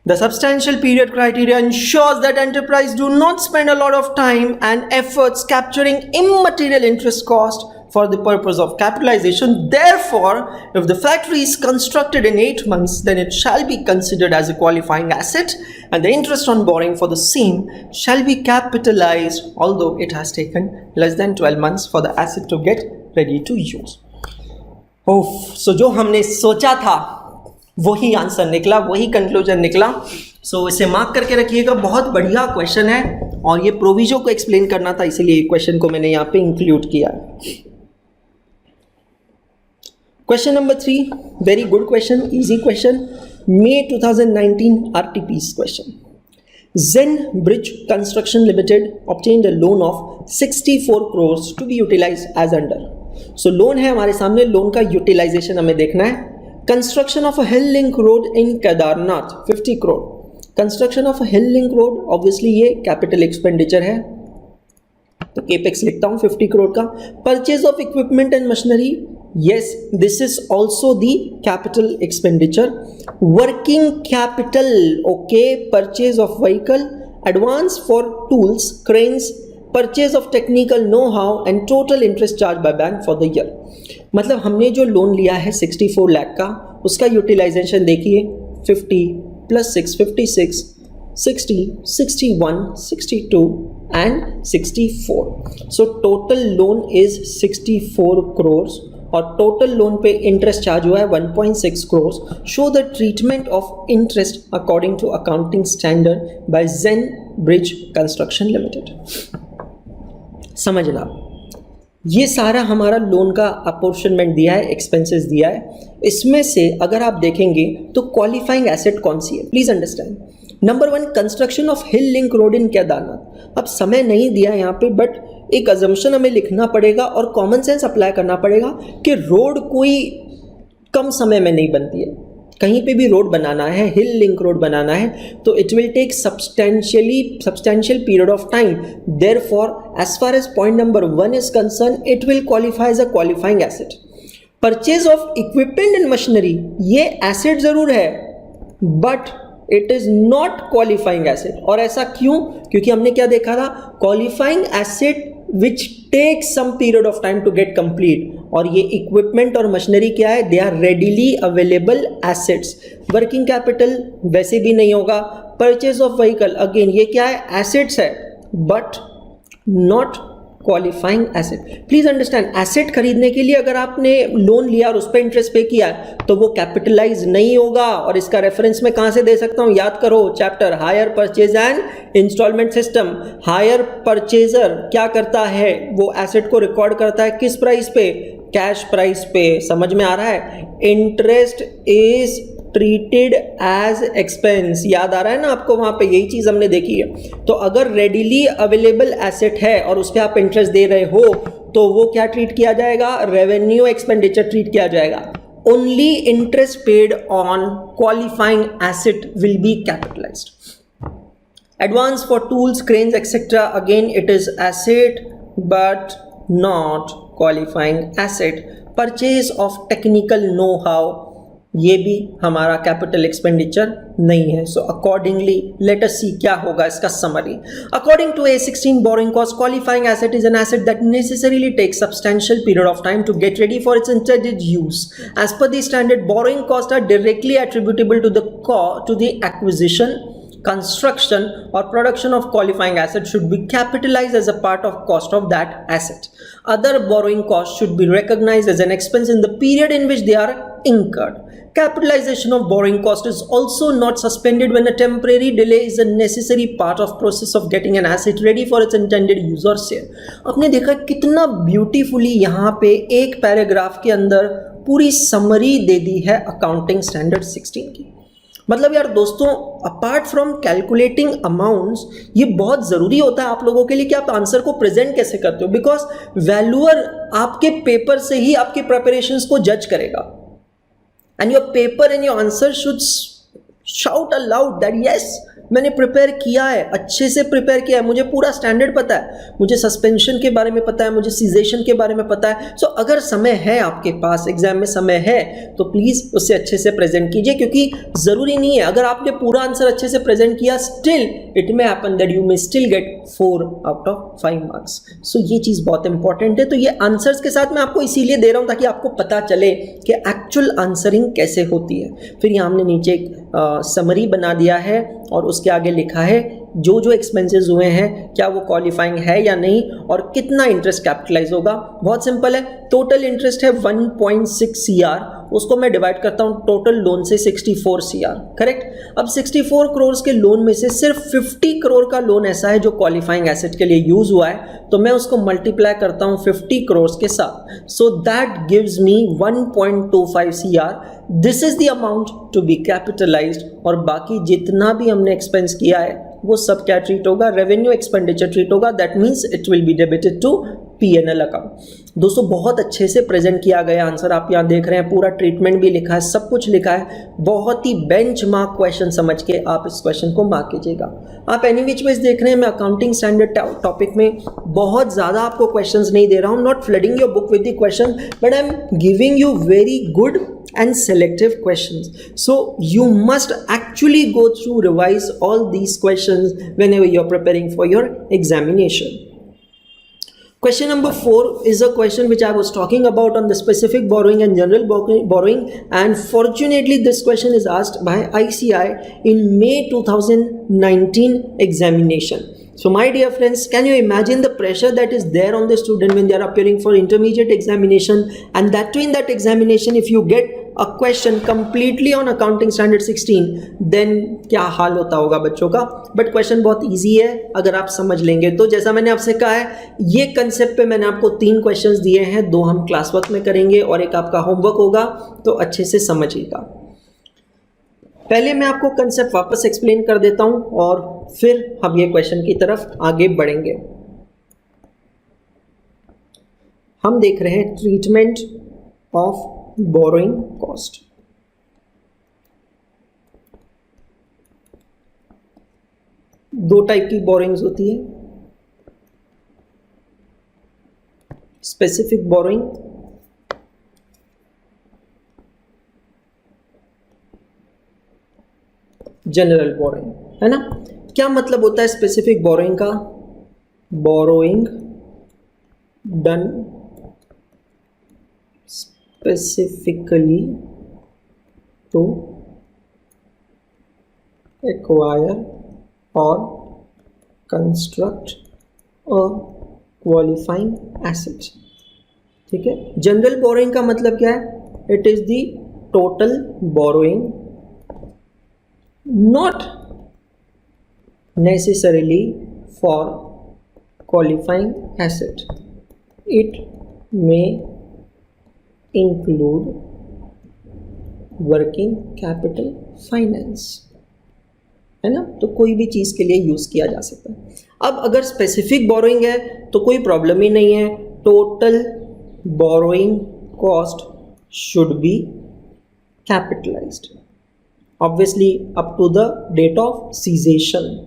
The substantial period criteria ensures that enterprise do not spend a lot of time and efforts capturing immaterial interest cost for the purpose of capitalization. Therefore, if the factory is constructed in 8 months, then it shall be considered as a qualifying asset and the interest on borrowing for the same shall be capitalized, although it has taken less than 12 months for the asset to get ready to use. So जो हमने सोचा था वही answer निकला, वही conclusion निकला. सो इसे mark करके रखिएगा, बहुत बढ़िया क्वेश्चन है और ये प्रोविजो को एक्सप्लेन करना था, इसीलिए क्वेश्चन को मैंने यहाँ पे इंक्लूड किया. Question number 3, very good question, easy question, May 2019 RTP's question. Zen Bridge Construction Limited obtained a loan of 64 crores to be utilized as under. So loan है हमारे सामने, लोन का यूटिलाइजेशन हमें देखना है. Construction of a hill link road in Kedarnath 50 crore. Construction of a hill link road, obviously ये capital expenditure है, तो केपेक्स लिखता हूँ 50 करोड़ का. Purchase of equipment and machinery, yes, this is also the capital expenditure. Working capital, okay, purchase of vehicle, advance for tools, cranes, purchase of technical know-how and total interest charged by bank for the year. मतलब हमने जो loan लिया है 64 लाख का, उसका utilisation देखिए 50 plus 6 56, 60, 61, 62 and 64. So total loan is 64 crores और total loan पे इंटरेस्ट चार्ज हुआ है 1.6 crores. Show the treatment of interest according to accounting standard by Jen Bridge Construction Limited. समझना, ये सारा हमारा लोन का अपोर्शनमेंट दिया है, एक्सपेंसेस दिया है. इसमें से अगर आप देखेंगे तो क्वालिफाइंग एसेट कौन सी है, please understand. Number 1, construction of hill link road in Kedarnath. अब समय नहीं दिया यहाँ पे, बट एक अजम्पशन हमें लिखना पड़ेगा और कॉमन सेंस अप्लाई करना पड़ेगा कि रोड कोई कम समय में नहीं बनती है. कहीं पे भी रोड बनाना है, हिल लिंक रोड बनाना है, तो it will take substantial period of time. Therefore, as far as point number 1 is concerned, it will qualify as a qualifying asset. Purchase of equipment and machinery, ये asset ज़रूर है, but it is not qualifying asset. और ऐसा क्यों? क्योंकि हमने क्या देखा था, qualifying asset which take some period of time to get complete. और ये इक्विपमेंट और मशीनरी क्या है, they are readily available assets. Working capital वैसे भी नहीं होगा. परचेज ऑफ व्हीकल, अगेन ये क्या है, एसेट्स है but not qualifying asset. Please understand, asset खरीदने के लिए अगर आपने लोन लिया और उस पर इंटरेस्ट पे किया तो वो कैपिटलाइज नहीं होगा। और इसका रेफरेंस मैं कहां से दे सकता हूं, याद करो chapter hire purchase and instalment system. Hire purchaser क्या करता है, वो एसेट को रिकॉर्ड करता है किस प्राइस पे, कैश प्राइस पे। समझ में आ रहा है, interest is treated as expense, याद आ रहा है ना आपको, वहां पे यही चीज हमने देखी है। तो अगर रेडिली अवेलेबल एसेट है और उस पर आप इंटरेस्ट दे रहे हो तो वो क्या ट्रीट किया जाएगा, रेवेन्यू एक्सपेंडिचर ट्रीट किया जाएगा। Only interest paid on qualifying asset will be capitalised. Advance for tools, cranes, etc. Again, it is asset but not qualifying asset. Purchase of technical know-how, ये भी हमारा कैपिटल एक्सपेंडिचर नहीं है। So accordingly late us सी क्या होगा इसका summary. According to A16 borrowing cost, qualifying asset is an asset that necessarily takes substantial period of time to get ready for its intended use. As per the standard, borrowing costs are directly attributable to the acquisition, construction or production of qualifying asset should be capitalized as a part of cost of that asset. Other borrowing costs should be recognized as an expense in the period in which they are incurred. Capitalization of borrowing cost is also not suspended when a temporary delay is a necessary part of process of getting an asset ready for its intended use or sale. आपने देखा कितना beautifully यहाँ पे एक paragraph के अंदर पूरी summary दे दी है अकाउंटिंग स्टैंडर्ड 16 की। मतलब यार दोस्तों, अपार्ट फ्रॉम कैलकुलेटिंग अमाउंट्स, ये बहुत ज़रूरी होता है आप लोगों के लिए कि आप आंसर को प्रेजेंट कैसे करते हो, बिकॉज वैल्यूअर आपके पेपर से ही आपके प्रिपरेशंस को जज करेगा। And your paper and your answer should shout allowed that yes मैंने प्रिपेयर किया है, अच्छे से प्रिपेयर किया है, मुझे पूरा स्टैंडर्ड पता है, मुझे सस्पेंशन के बारे में पता है, मुझे सीजेशन के बारे में पता है। सो अगर समय है आपके पास, एग्जाम में समय है, तो प्लीज़ उसे अच्छे से प्रेजेंट कीजिए, क्योंकि ज़रूरी नहीं है अगर आपने पूरा आंसर अच्छे से प्रेजेंट किया, still it may happen that you may still get 4 out of 5 marks. So ये चीज़ बहुत इंपॉर्टेंट है। तो ये आंसर्स के साथ मैं आपको इसीलिए दे रहा हूँ ताकि आपको पता चले कि एक्चुअल आंसरिंग कैसे होती है। फिर यहाँ हमने नीचे एक समरी बना दिया है और उसके आगे लिखा है जो जो एक्सपेंसेस हुए हैं क्या वो क्वालिफाइंग है या नहीं, और कितना इंटरेस्ट कैपिटलाइज होगा। बहुत सिंपल है, टोटल इंटरेस्ट है 1.6 CR, उसको मैं डिवाइड करता हूँ टोटल लोन से 64 CR, करेक्ट। अब 64 करोड़ के लोन में से सिर्फ 50 करोड़ का लोन ऐसा है जो क्वालिफाइंग एसेट के लिए यूज हुआ है, तो मैं उसको मल्टीप्लाई करता हूँ 50 करोड़ के साथ। So that gives me 1.25 CR। This is the amount to be capitalized, और बाकी जितना भी हमने एक्सपेंस किया है वो सब क्या ट्रीट होगा, रेवेन्यू एक्सपेंडिचर ट्रीट होगा। That means it will be debited to P&L account. दोस्तों बहुत अच्छे से प्रेजेंट किया गया आंसर आप यहाँ देख रहे हैं, पूरा ट्रीटमेंट भी लिखा है, सब कुछ लिखा है। बहुत ही बेंच मार्क क्वेश्चन समझ के आप इस क्वेश्चन को मार्क कीजिएगा। आप एनी विच वेज देख रहे हैं, मैं अकाउंटिंग स्टैंडर्ड टॉपिक में बहुत ज़्यादा आपको क्वेश्चंस नहीं दे रहा हूँ, not flooding your book with the question, but I am giving you very good and selective questions. So you must actually go through, revise all these questions whenever you're preparing for your examination. Question number 4 is a question which I was talking about on the specific borrowing and general borrowing, and fortunately this question is asked by ICI in May 2019 examination. So my dear friends, can you imagine the pressure that is there on the student when they are appearing for intermediate examination, and that too in that examination if you get a question completely on accounting standard 16, then क्या हाल होता होगा बच्चों का। But question बहुत easy है अगर आप समझ लेंगे तो। जैसा मैंने आपसे कहा है, ये कंसेप्ट पे मैंने आपको 3 क्वेश्चंस दिए हैं, 2 हम क्लास वर्क में करेंगे और एक आपका होमवर्क होगा, तो अच्छे से समझिएगा। पहले मैं आपको कंसेप्ट वापस एक्सप्लेन कर देता हूं और फिर हम ये क्वेश्चन की तरफ आगे बढ़ेंगे। हम देख रहे हैं ट्रीटमेंट ऑफ बोरोइंग कॉस्ट। दो टाइप की बोरोइंग्स होती है, स्पेसिफिक बोरोइंग, जनरल बोरोइंग, है ना। क्या मतलब होता है स्पेसिफिक बोरोइंग का? Borrowing done specifically to acquire और कंस्ट्रक्ट अ क्वालिफाइंग एसेट्स। ठीक है, जनरल बोरोइंग का मतलब क्या है? It is the total borrowing, not necessarily for qualifying asset, it may include working capital finance, है ना? तो कोई भी चीज़ के लिए यूज़ किया जा सकता है। अब अगर स्पेसिफिक बोरोइंग है तो कोई प्रॉब्लम ही नहीं है, total borrowing cost should be capitalized obviously up to the date of cessation.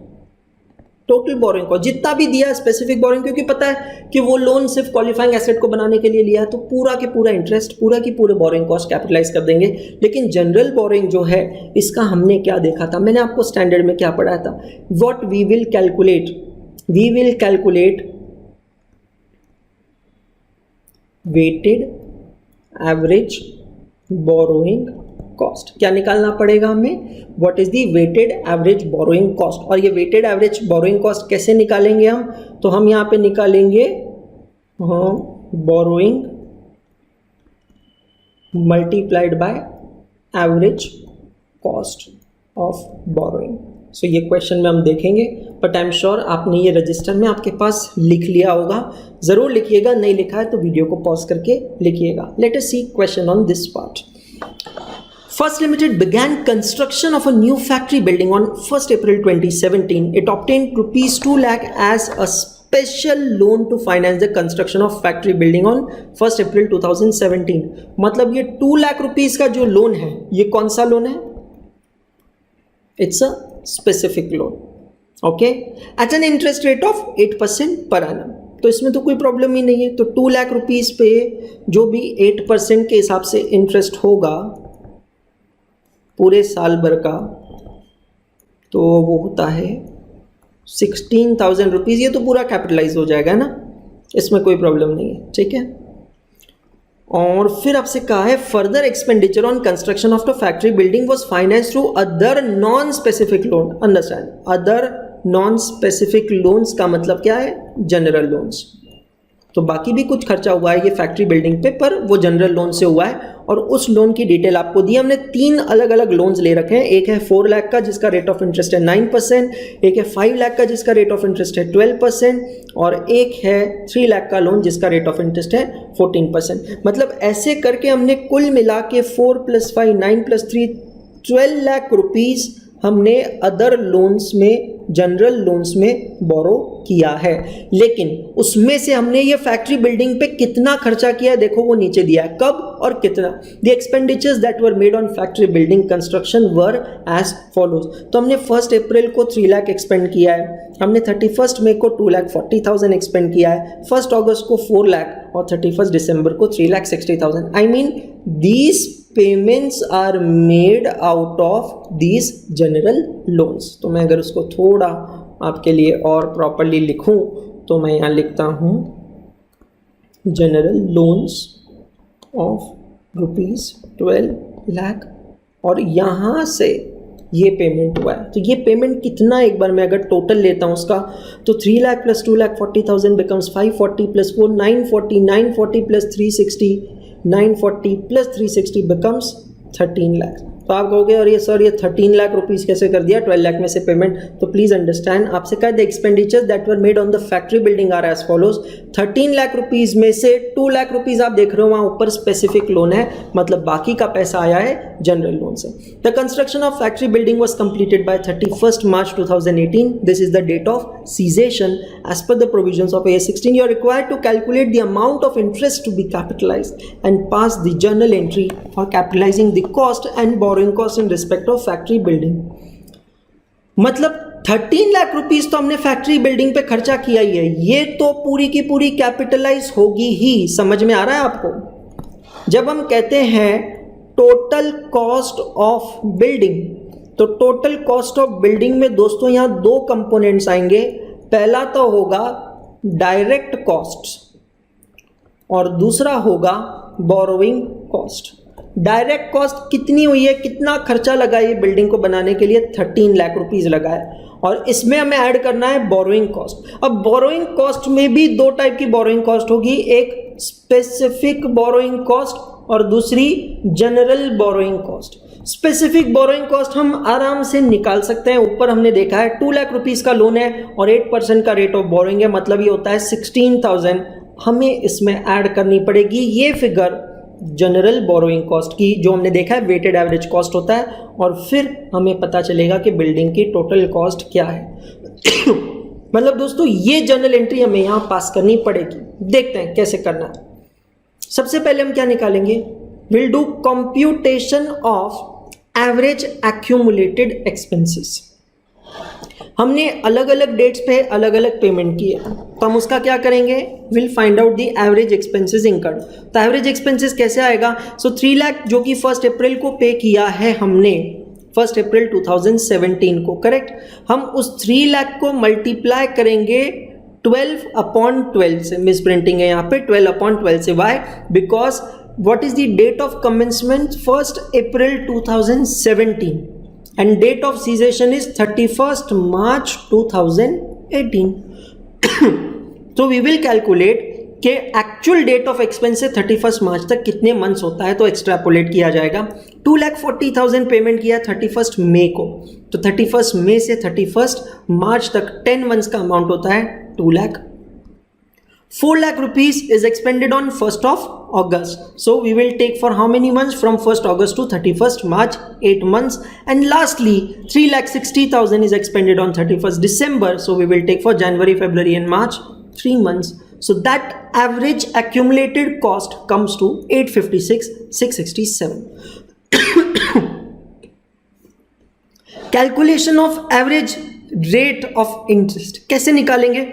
Total borrowing cost जितना भी दिया स्पेसिफिक बोरोइंग, क्योंकि पता है कि वो लोन सिर्फ क्वालिफाइंग एसेट को बनाने के लिए लिया है, तो पूरा के पूरा इंटरेस्ट, पूरा की पूरे बोरोइंग कॉस्ट कैपिटलाइज कर देंगे। लेकिन जनरल बोरोइंग जो है, इसका हमने क्या देखा था? मैंने आपको स्टैंडर्ड में क्या पढ़ाया था? What we will calculate weighted average borrowing cost. क्या निकालना पड़ेगा हमें? What is the weighted average borrowing cost. और ये वेटेड एवरेज बोरोइंग कॉस्ट कैसे निकालेंगे हम? तो हम यहाँ पे निकालेंगे borrowing multiplied by average cost of borrowing. So ये क्वेश्चन में हम देखेंगे, बट आई एम श्योर आपने ये रजिस्टर में आपके पास लिख लिया होगा। ज़रूर लिखिएगा, नहीं लिखा है तो वीडियो को पॉज करके लिखिएगा। Let us see question on this part. First Limited began construction of a new factory building on 1st April 2017. It obtained rupees 2 lakh as a special loan to finance the construction of factory building on 1st April 2017. मतलब ये 2 lakh rupees का जो loan है, ये कौन सा loan है? It's a specific loan. Okay? At an interest rate of 8% per annum. तो इसमें तो कोई प्रॉब्लम ही नहीं है। तो 2 लाख रुपीस पे जो भी 8% के हिसाब से इंटरेस्ट होगा पूरे साल भर का, तो वो होता है 16,000 रुपीज़। ये तो पूरा कैपिटलाइज हो जाएगा ना, इसमें कोई प्रॉब्लम नहीं है। ठीक है, और फिर आपसे कहा है further expenditure on construction of the factory building was finance through other non specific loan. Understand, other non specific loans का मतलब क्या है? General loans. तो बाकी भी कुछ खर्चा हुआ है ये फैक्ट्री बिल्डिंग पे, पर वो जनरल लोन से हुआ है। और उस लोन की डिटेल आपको दी। हमने 3 अलग अलग लोन्स ले रखे हैं। एक है 4 लाख का जिसका रेट ऑफ इंटरेस्ट है 9%, एक है 5 लाख का जिसका रेट ऑफ इंटरेस्ट है 12%, और एक है 3 लाख का लोन जिसका रेट ऑफ इंटरेस्ट है 14%। मतलब ऐसे करके हमने कुल मिला के 4 + 5 9 + 3 12 लाख रुपीज़ हमने अदर लोन्स में, जनरल लोन्स में बोरो किया है। लेकिन उसमें से हमने ये फैक्ट्री बिल्डिंग पे कितना खर्चा किया है देखो, वो नीचे दिया है, कब और कितना। The expenditures that were made on factory building construction were as follows. तो हमने 1 अप्रैल को 3 लाख एक्सपेंड किया है, हमने 31 मई को 2,40,000 एक्सपेंड किया है, 1 अगस्त को 4 लाख और 31 दिसंबर को 3,60,000। I mean these payments are made out of these general loans. तो मैं अगर उसको थोड़ा आपके लिए और प्रॉपरली लिखूं तो मैं यहाँ लिखता हूँ जनरल लोन्स ऑफ ₹12 लाख, और यहाँ से ये पेमेंट हुआ है। तो ये पेमेंट कितना, एक बार मैं अगर टोटल लेता हूँ उसका, तो 3 लाख + 2,40,000 बिकम्स 540 + 4 940, 940 + 360 940 + 360 बिकम्स 13 लाख। तो आप कहोगे और ये सर ये 13 लाख रुपीज़ कैसे कर दिया 12 लाख में से पेमेंट? तो प्लीज़ अंडरस्टैंड, आपसे कहा the expenditure that were made on the factory building are as follows. 13 lakh rupees में से 2 लाख रुपीज़ आप देख रहे हो वहाँ ऊपर स्पेसिफिक लोन है, मतलब बाकी का पैसा आया है जनरल लोन से। The construction of factory building was completed by 31 March 2018। This is the date of cessation. As per the provisions of AS 16 you are required to calculate the amount of interest to be capitalized and pass the journal entry for capitalizing the cost and borrowing cost in respect of factory building। मतलब 13 lakh rupees तो हमने factory building पे खर्चा किया ही है, ये तो पूरी की पूरी कैपिटलाइज होगी ही। समझ में आ रहा है आपको? जब हम कहते हैं टोटल कॉस्ट ऑफ बिल्डिंग, तो टोटल कॉस्ट ऑफ बिल्डिंग में दोस्तों यहां 2 कंपोनेंट्स आएंगे। पहला तो होगा डायरेक्ट कॉस्ट और दूसरा होगा बोरोइंग कॉस्ट। डायरेक्ट कॉस्ट कितनी हुई है, कितना खर्चा लगा ये बिल्डिंग को बनाने के लिए? 13 लाख रुपीज़ लगा है। और इसमें हमें ऐड करना है बोरोइंग कॉस्ट। अब बोरोइंग कॉस्ट में भी दो टाइप की बोरोइंग कॉस्ट होगी, एक स्पेसिफिक बोरोइंग कॉस्ट और दूसरी general borrowing cost. Specific borrowing cost हम आराम से निकाल सकते हैं। ऊपर हमने देखा है 2 लाख रुपीस का लोन है और 8% का रेट ऑफ बोरोइंग है, मतलब ये होता है 16,000 हमें इसमें ऐड करनी पड़ेगी। ये फिगर जनरल बोरोइंग कॉस्ट की जो हमने देखा है वेटेड एवरेज कॉस्ट होता है, और फिर हमें पता चलेगा कि बिल्डिंग की टोटल कॉस्ट क्या है। मतलब दोस्तों ये जर्नल एंट्री हमें यहाँ पास करनी पड़ेगी। देखते हैं कैसे करना है। सबसे पहले हम क्या निकालेंगे, will do computation of average accumulated expenses. हमने अलग अलग डेट्स पे अलग अलग पेमेंट की है, तो हम उसका क्या करेंगे, will find out the average expenses incurred. तो एवरेज एक्सपेंसेस कैसे आएगा, सो 3 लाख जो कि 1 अप्रैल को पे किया है हमने, 1 अप्रैल 2017 को, करेक्ट। हम उस 3 लाख को मल्टीप्लाई करेंगे 12/12 से, मिस प्रिंटिंग है यहाँ पे, 12/12 से। Why, because what is the date of commencement, 1st April 2017 and date of cessation is 31st March 2018. So we will calculate कि एक्चुअल डेट ऑफ एक्सपेंस से 31st मार्च तक कितने मंथ्स होता है, तो एक्सट्रापोलेट किया जाएगा। 2,40,000 पेमेंट किया 31st मई को, तो 31st मई से 31st मार्च तक 10 मंथ्स का अमाउंट होता है 2 lakh. 4 lakh rupees is expended on 1st of August. So we will take for how many months, from 1st August to 31st March, 8 months. And lastly 3,60,000 is expended on 31st December. So we will take for January, February and March, 3 months. So that average accumulated cost comes to 856,667. Calculation of average rate of interest कैसे निकालेंगे।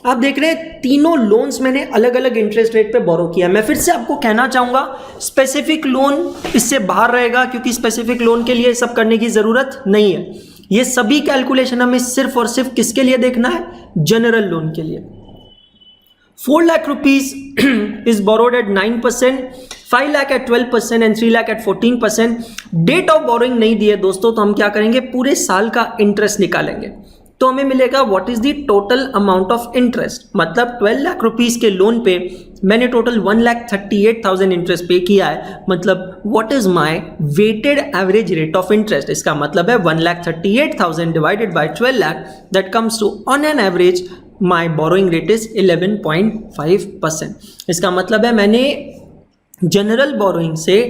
आप देख रहे हैं तीनों loans मैंने अलग अलग इंटरेस्ट रेट पे बोरो किया। मैं फिर से आपको कहना चाहूंगा स्पेसिफिक लोन इससे बाहर रहेगा, क्योंकि स्पेसिफिक लोन के लिए सब करने की जरूरत नहीं है। ये सभी कैलकुलेशन हमें सिर्फ और सिर्फ किसके लिए देखना है, जनरल लोन के लिए। 4 lakh rupees is borrowed at 9%, 5 lakh at 12% and 3 lakh at 14%. Date of borrowing नहीं दी है दोस्तों, तो हम क्या करेंगे, पूरे साल का इंटरेस्ट निकालेंगे। तो हमें मिलेगा what is the total amount of interest. मतलब 12 लाख रुपीस के लोन पे मैंने टोटल 1,38,000 इंटरेस्ट पे किया है। मतलब what is my weighted average rate of interest. इसका मतलब है 1,38,000 divided by 12 lakh, that comes to on an average my borrowing rate is 11.5%। इसका मतलब है मैंने जनरल बोरोइंग से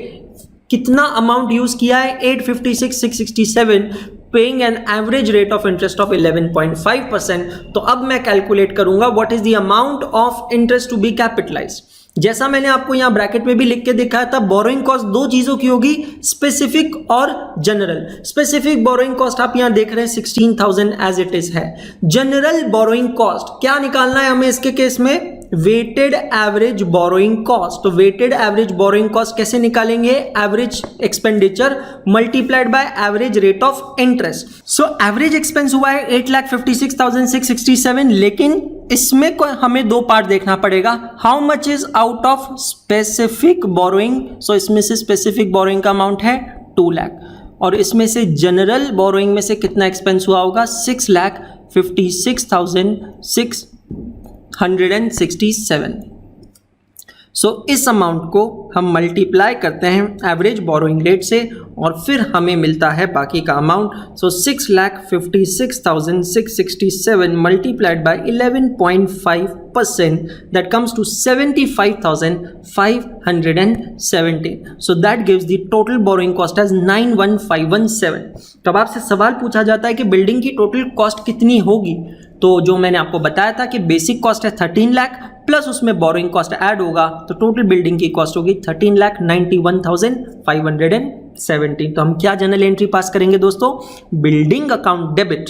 कितना अमाउंट यूज किया है, 856,667, paying an average rate of interest of 11.5%। तो अब मैं कैलकुलेट करूंगा what is the amount of interest to be capitalized. जैसा मैंने आपको यहां ब्रैकेट में भी लिख के दिखाया था, बोरोइंग कॉस्ट दो चीजों की होगी, स्पेसिफिक और जनरल। स्पेसिफिक बोरोइंग कॉस्ट आप यहां देख रहे हैं 16,000 एज इट इज है। जनरल बोरोइंग कॉस्ट क्या निकालना है हमें इसके केस में, वेटेड एवरेज बोरोइंग कॉस्ट। तो वेटेड एवरेज बोरोइंग कॉस्ट कैसे निकालेंगे, average expenditure multiplied by average rate of interest. So average expense हुआ है 8,56,667, लेकिन इसमें हमें दो पार्ट देखना पड़ेगा। How much is out of specific borrowing. So इसमें से स्पेसिफिक बोरोइंग का अमाउंट है 2 लाख, और इसमें से जनरल बोरोइंग में से कितना एक्सपेंस हुआ होगा, 6,56,667। सो इस अमाउंट को हम मल्टीप्लाई करते हैं एवरेज बोरोइंग रेट से, और फिर हमें मिलता है बाकी का amount. So 6,56,667 multiplied by 11.5%, that comes to 75,517। So that gives the total borrowing cost as 91,517। तो अब आपसे सवाल पूछा जाता है कि बिल्डिंग की टोटल कॉस्ट कितनी होगी। तो जो मैंने आपको बताया था कि बेसिक कॉस्ट है 13 लाख, प्लस उसमें बोरोइंग कॉस्ट ऐड होगा, तो टोटल बिल्डिंग की कॉस्ट होगी 13,91,517। तो हम क्या जनरल एंट्री पास करेंगे दोस्तों, building account debit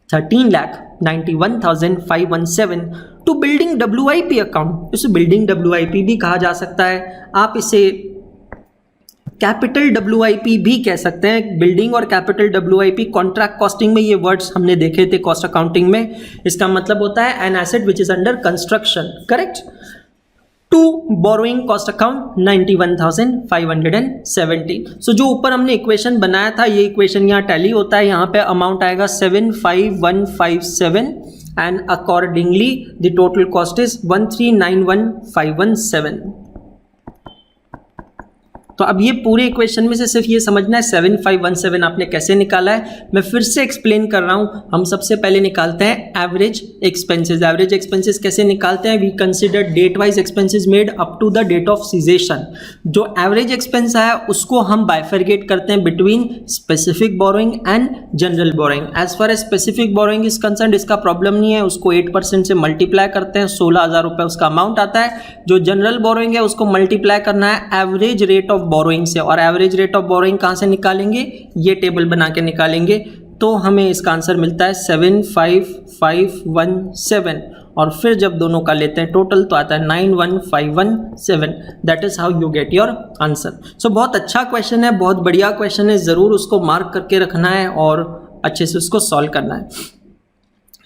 13,91,517 to building WIP account. इसे बिल्डिंग WIP भी कहा जा सकता है, आप इसे कैपिटल WIP भी कह सकते हैं। बिल्डिंग और कैपिटल WIP कॉन्ट्रैक्ट कॉस्टिंग में ये वर्ड्स हमने देखे थे कॉस्ट अकाउंटिंग में। इसका मतलब होता है an asset which is under construction, correct. To borrowing cost account 91,570। So जो ऊपर हमने इक्वेशन बनाया था ये इक्वेशन यहाँ टैली होता है, यहाँ पे अमाउंट आएगा 75157 and accordingly the total cost is 1391517। तो अब ये पूरे इक्वेशन में से सिर्फ ये समझना है 7517 आपने कैसे निकाला है। मैं फिर से एक्सप्लेन कर रहा हूँ। हम सबसे पहले निकालते हैं एवरेज एक्सपेंसेस। एवरेज एक्सपेंसेस कैसे निकालते हैं? We consider date wise expenses made up to the date of cessation. जो एवरेज एक्सपेंस है उसको हम बाइफरगेट करते हैं between specific borrowing and general borrowing. As far as specific borrowing is concern इसका प्रॉब्लम नहीं है, उसको 8% से मल्टीप्लाई करते हैं, 16,000 रुपये उसका अमाउंट आता है। जो जनरल बोरोइंग है उसको मल्टीप्लाई करना है एवरेज रेट ऑफ बोरोइंग से, और एवरेज रेट ऑफ बोरोइंग कहाँ से निकालेंगे? ये टेबल बना के निकालेंगे। तो हमें इसका आंसर मिलता है 75517, और फिर जब दोनों का लेते हैं टोटल तो आता है 91517। That is how you get your answer. So बहुत अच्छा क्वेश्चन है, बहुत बढ़िया क्वेश्चन है, ज़रूर उसको मार्क करके रखना है और अच्छे से उसको सॉल्व करना है।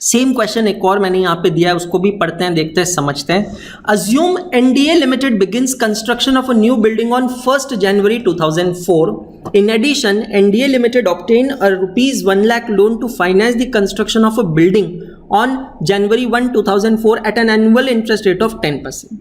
सेम क्वेश्चन एक और मैंने यहाँ पे दिया है, उसको भी पढ़ते हैं, देखते हैं, समझते हैं। Assume NDA limited begins construction of a new building on 1 January 2004. In addition, NDA Limited obtained a rupees 1 lakh loan to finance the construction of a building on January 1, 2004 at an annual interest rate of 10%.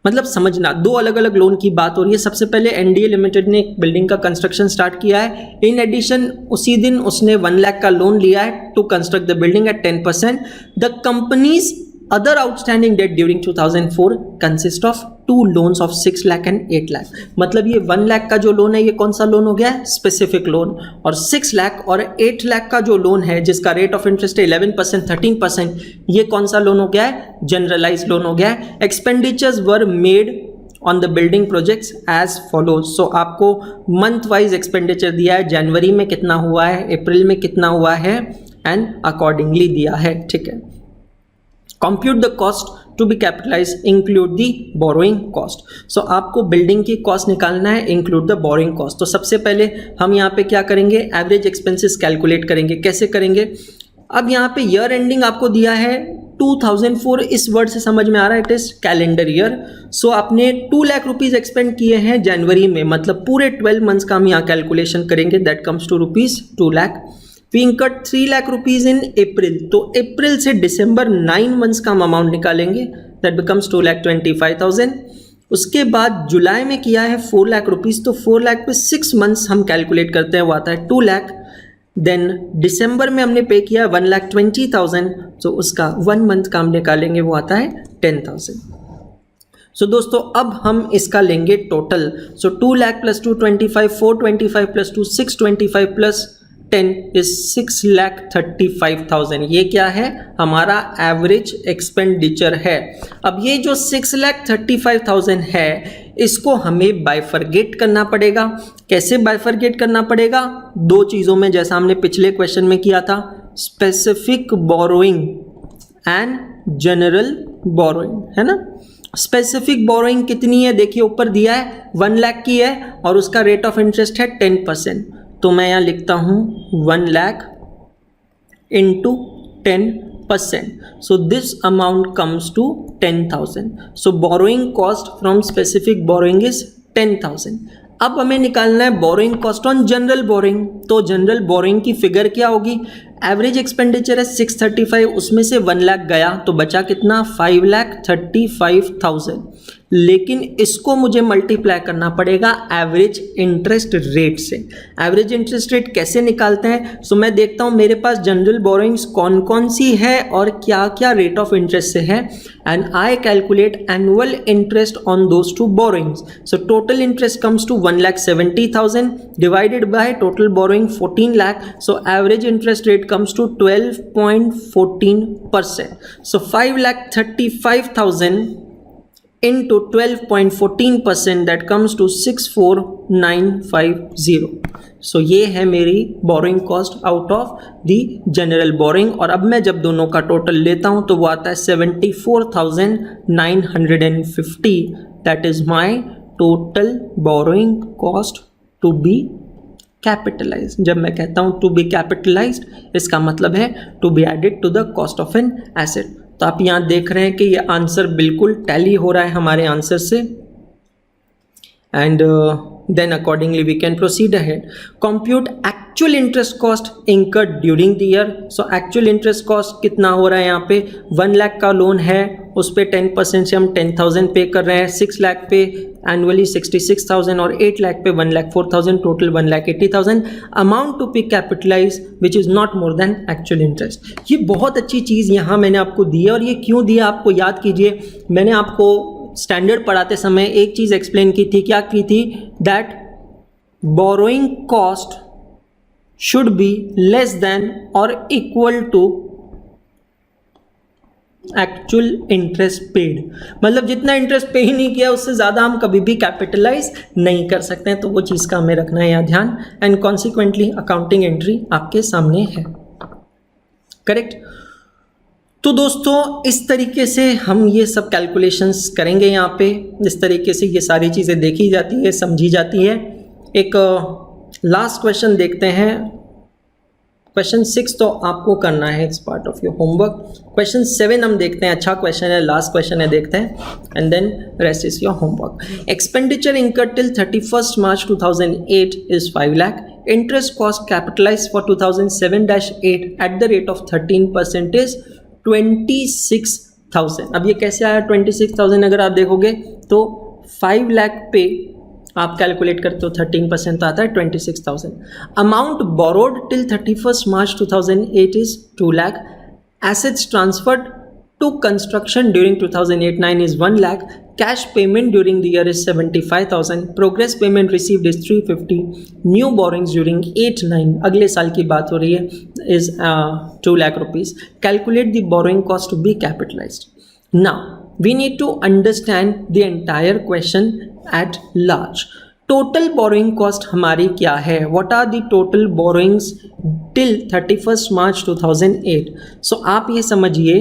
मतलब समझना, दो अलग अलग loan की बात हो रही है। सबसे पहले एनडीए लिमिटेड ने एक बिल्डिंग का कंस्ट्रक्शन स्टार्ट किया है। इन एडिशन उसी दिन उसने 1 लाख का लोन लिया है to construct the building at 10%. The company's other outstanding debt during 2004 consist of 2 loans of 6 lakh and 8 lakh. मतलब ये 1 लाख का जो लोन है ये कौन सा लोन हो गया है? Specific loan. और 6 लाख और 8 लाख का जो लोन है जिसका रेट ऑफ इंटरेस्ट है 11%, 13%, ये कौन सा लोन हो गया है? जनरलाइज लोन हो गया है. Expenditures were made on the building projects as follows. So आपको मंथ वाइज एक्सपेंडिचर दिया है, जनवरी में कितना हुआ है, अप्रैल में कितना हुआ है, एंड अकॉर्डिंगली दिया है. ठीक है. Compute the cost to be capitalize, include the borrowing cost. So आपको बिल्डिंग की कॉस्ट निकालना है, इंक्लूड द बोरोइंग कॉस्ट. तो सबसे पहले हम यहाँ पे क्या करेंगे? एवरेज एक्सपेंसेस कैलकुलेट करेंगे. कैसे करेंगे? अब यहाँ पे ईयर एंडिंग आपको दिया है 2004. इस वर्ड से समझ में आ रहा है, इट इज कैलेंडर ईयर. सो आपने 2 लाख रुपीज एक्सपेंड किए हैं जनवरी में, मतलब पूरे 12 मंथ्स का हम यहाँ कैलकुलेशन करेंगे. That comes to rupees 2 lakh. We incurred 3 lakh rupees in April. तो अप्रैल से दिसंबर 9 मंथ्स का हम अमाउंट निकालेंगे. That becomes 2,25,000. उसके बाद जुलाई में किया है 4 लाख रुपीज. तो 4 लाख पे 6 मंथ्स हम कैलकुलेट करते हैं, वो आता है 2 लाख. देन दिसंबर में हमने पे किया 1,20,000. तो उसका 1 मंथ का हम निकालेंगे, वो आता है 10,000. सो दोस्तों अब हम इसका लेंगे total. So 2 lakh plus 225, 425 plus 2 625 plus 10 is 6,35,000. ये क्या है? हमारा एवरेज एक्सपेंडिचर है. अब ये जो 6,35,000 है इसको हमें बाइफरगेट करना पड़ेगा. कैसे बाइफरगेट करना पड़ेगा? 2 चीज़ों में, जैसा हमने पिछले क्वेश्चन में किया था, specific borrowing and general borrowing, है ना. स्पेसिफिक बोरोइंग कितनी है? देखिए ऊपर दिया है 1 लाख की है और उसका रेट ऑफ इंटरेस्ट है 10%. तो मैं यहाँ लिखता हूँ 1 lakh into 10%. So this amount comes to 10,000. So borrowing cost from specific borrowing is 10,000. अब हमें निकालना है borrowing cost on general borrowing. तो जनरल बोरोइंग की फिगर क्या होगी? एवरेज एक्सपेंडिचर है 635, उसमें से 1 लाख गया तो बचा कितना? 5,35,000. लेकिन इसको मुझे मल्टीप्लाई करना पड़ेगा एवरेज इंटरेस्ट रेट से. एवरेज इंटरेस्ट रेट कैसे निकालते हैं? सो मैं देखता हूँ मेरे पास जनरल बोरोइंग्स कौन कौन सी है और क्या क्या रेट ऑफ इंटरेस्ट से है, and I calculate annual interest on those 2 borrowings. So total interest comes to 1,70,000 divided by total borrowing 14 lakh. So average interest rate comes to 12.14%. So 5,35,000 into 12.14%, that comes to 64,950. So ये है मेरी borrowing cost out of the general borrowing. और अब मैं जब दोनों का total लेता हूँ तो वो आता है 74,950. That is my total borrowing cost to be capitalize. जब मैं कहता हूँ टू बी कैपिटलाइज्ड, इसका मतलब है to be added to the cost of an asset. तो आप यहाँ देख रहे हैं कि ये आंसर बिल्कुल टैली हो रहा है हमारे आंसर से, and then accordingly we can proceed ahead. Compute actual interest cost incurred during the year. So actual interest cost कितना हो रहा है यहाँ पे, 1 लाख का लोन है, उस पे 10% से हम 10,000 पे कर रहे हैं, 6 लाख पे एनुअली 66,000 और 8 लाख पे 1,04,000, total 1,80,000 amount to be capitalize which is not more than actual interest. ये बहुत अच्छी चीज़ यहाँ मैंने आपको दी है, और ये क्यों दिया आपको याद कीजिए। मैंने आपको स्टैंडर्ड पढ़ाते समय एक चीज एक्सप्लेन की थी, क्या की थी, that borrowing cost should be less than और equal to actual interest paid. मतलब जितना इंटरेस्ट पे ही नहीं किया उससे ज्यादा हम कभी भी कैपिटलाइज नहीं कर सकते हैं, तो वो चीज का हमें रखना है यहाँ ध्यान। एंड कॉन्सिक्वेंटली अकाउंटिंग एंट्री आपके सामने है, करेक्ट। तो दोस्तों इस तरीके से हम ये सब कैलकुलेशंस करेंगे यहाँ पे, इस तरीके से ये सारी चीज़ें देखी जाती है, समझी जाती है। एक लास्ट क्वेश्चन देखते हैं, क्वेश्चन 6 तो आपको करना है, it's part of your homework. Question 7 हम देखते हैं, अच्छा क्वेश्चन है, लास्ट क्वेश्चन है, देखते हैं, and then rest is your homework. Expenditure incurred till 31 March 2008 is 5 lakh. Interest cost capitalized for 2007-8 at the rate of 13% is 26,000। अब ये कैसे आया 26,000? अगर आप देखोगे तो 5 लाख पे आप कैलकुलेट करते हो 13% तो आता है 26,000। Amount borrowed till 31 March 2008 is 2 lakh. Assets transferred to construction during 2008-9 is 1 lakh. Cash payment during the year is 75,000। Progress payment received is 350। New borrowings during 8-9, अगले साल की बात हो रही है, is 2 lakh rupees. Calculate the borrowing cost to be capitalized. Now we need to understand the entire question at large. Total borrowing cost हमारी क्या है? What are the total borrowings till 31st March 2008? So आप ये समझिए,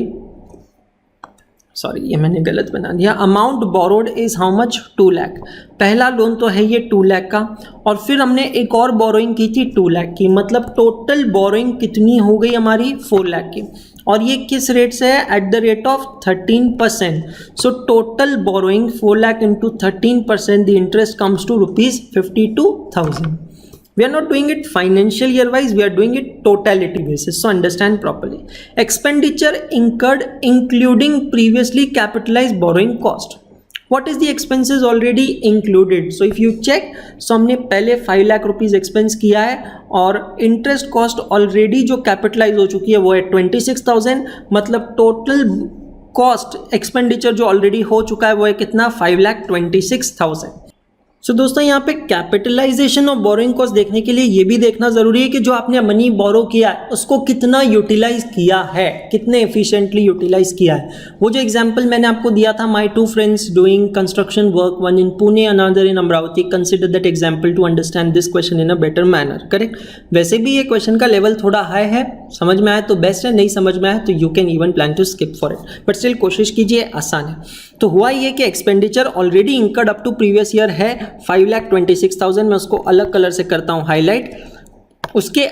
sorry ये मैंने गलत बना दिया। Amount borrowed is how much? 2 lakh. पहला लोन तो है ये 2 लाख का, और फिर हमने एक और बोरोइंग की थी 2 लाख की, मतलब टोटल बोरोइंग कितनी हो गई हमारी? 4 लाख की। और ये किस रेट से है? At the rate of 13%। So total borrowing 4 lakh into 13%, the interest comes to ₹52,000। We are not doing it financial year wise, we are doing it totality basis. So understand properly. Expenditure incurred including previously capitalized borrowing cost. What is the expenses already included? So if you check, so हमने पहले 5 lakh rupees expense किया है, और interest cost already जो capitalise हो चुकी है वो है 26,000। मतलब टोटल कॉस्ट एक्सपेंडिचर जो ऑलरेडी हो चुका है वो है कितना? 5,26,000। सो दोस्तों यहाँ पे कैपिटलाइजेशन और बोरोइंग कॉस्ट देखने के लिए ये भी देखना जरूरी है कि जो आपने मनी बोरो किया है उसको कितना यूटिलाइज किया है, कितने एफिशिएंटली यूटिलाइज किया है। वो जो एग्जांपल मैंने आपको दिया था, my 2 friends doing construction work, one in Pune another in Amravati, consider that example to understand this question in a better manner, correct. वैसे भी ये क्वेश्चन का लेवल थोड़ा हाई है, समझ में आए तो बेस्ट है, नहीं समझ में आए तो you can even plan to skip for it, but still कोशिश कीजिए, आसान है। तो हुआ ये कि expenditure already incurred up to previous year है 5,26,000। मैं उसको अलग कलर से करता हूँ हाईलाइट। उसके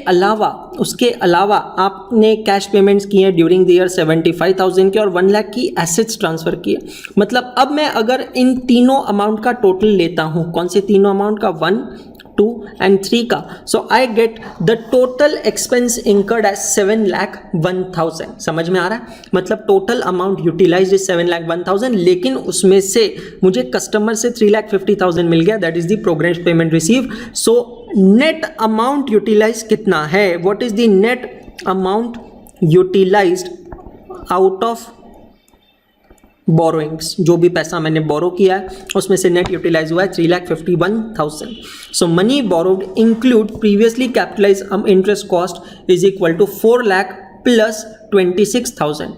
अलावा आपने कैश पेमेंट्स किए हैं ड्यूरिंग द ईयर 75,000 के, और 1 लाख की एसेट्स ट्रांसफर किए। मतलब अब मैं अगर इन तीनों अमाउंट का टोटल लेता हूँ, कौन से तीनों अमाउंट का? 1, 2 and 3 का, so I get the total expense incurred as 7,01,000। समझ में आ रहा है? मतलब टोटल अमाउंट यूटिलाइज्ड इज 7,01,000, लेकिन उसमें से मुझे कस्टमर से 3,50,000 मिल गया, that is the progress payment receive. So net amount utilize कितना है? What is the net amount utilized out of borrowings? जो भी पैसा मैंने बोरो किया है उसमें से नेट यूटिलाइज हुआ है 3,51,000। So money borrowed include previously capitalize interest cost is equal to 4 lakh plus 26,000।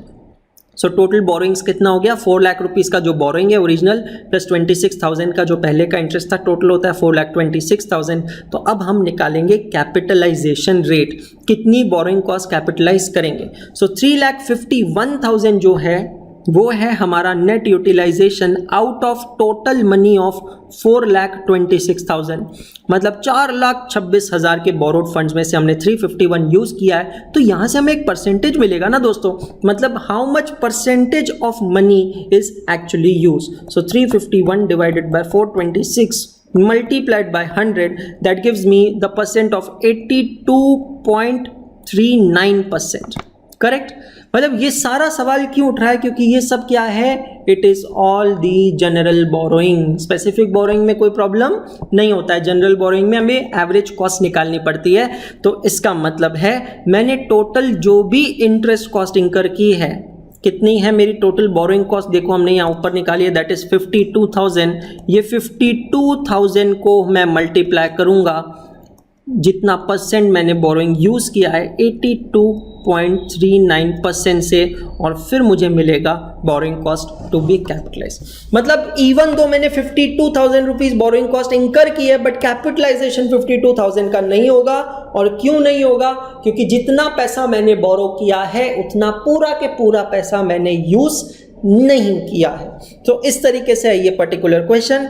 So total borrowings कितना हो गया? 4 लाख रुपीज़ का जो बोरोइंग है ओरिजिनल प्लस 26,000 का जो पहले का इंटरेस्ट था, टोटल होता है 4,26,000। तो अब हम निकालेंगे कैपिटलाइजेशन रेट, कितनी बोरोइंग कॉस्ट कैपिटलाइज करेंगे। सो 3,51,000 जो है वो है हमारा net utilization out of total money of 4,26,000, मतलब 4,26,000 के बोरोड फंड्स में से हमने 351 यूज किया है। तो यहाँ से हमें एक परसेंटेज मिलेगा ना दोस्तों, मतलब how much percentage of money is actually use. So 351 divided by 426 multiplied by 100, that gives me the percent of 82.39%, correct. मतलब ये सारा सवाल क्यों उठ रहा है, क्योंकि ये सब क्या है, it is all the general borrowing. Specific borrowing में कोई प्रॉब्लम नहीं होता है, जनरल बोरोइंग में हमें एवरेज कॉस्ट निकालनी पड़ती है। तो इसका मतलब है मैंने टोटल जो भी इंटरेस्ट कॉस्ट इंकर की है, कितनी है मेरी टोटल बोरोइंग कॉस्ट, देखो हमने यहाँ ऊपर निकाली है, दैट इज 52,000। ये 52,000 को मैं मल्टीप्लाई करूंगा जितना परसेंट मैंने बोरोइंग यूज किया है 82.39% से, और फिर मुझे मिलेगा borrowing cost to be capitalize. मतलब इवन दो मैंने 52,000 रुपीज बोरोइंग कॉस्ट इंकर की है, बट कैपिटलाइजेशन 52,000 का नहीं होगा। और क्यों नहीं होगा, क्योंकि जितना पैसा मैंने बोरो किया है उतना पूरा के पूरा पैसा मैंने यूज नहीं किया है। तो इस तरीके से है ये पर्टिकुलर क्वेश्चन।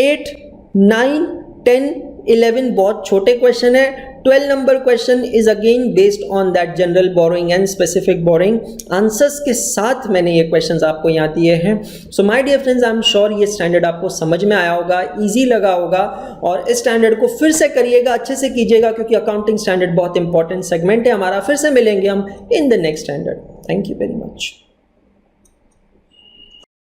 8, 9, 10, 11 बहुत छोटे क्वेश्चन है। 12 number question is again based on that general borrowing and specific borrowing. Answers के साथ मैंने ये क्वेश्चंस आपको यहाँ दिए हैं। So my dear friends, I am sure ये स्टैंडर्ड आपको समझ में आया होगा, इजी लगा होगा, और इस स्टैंडर्ड को फिर से करिएगा, अच्छे से कीजिएगा, क्योंकि अकाउंटिंग स्टैंडर्ड बहुत इंपॉर्टेंट सेगमेंट है हमारा। फिर से मिलेंगे हम in the next standard. Thank you very much.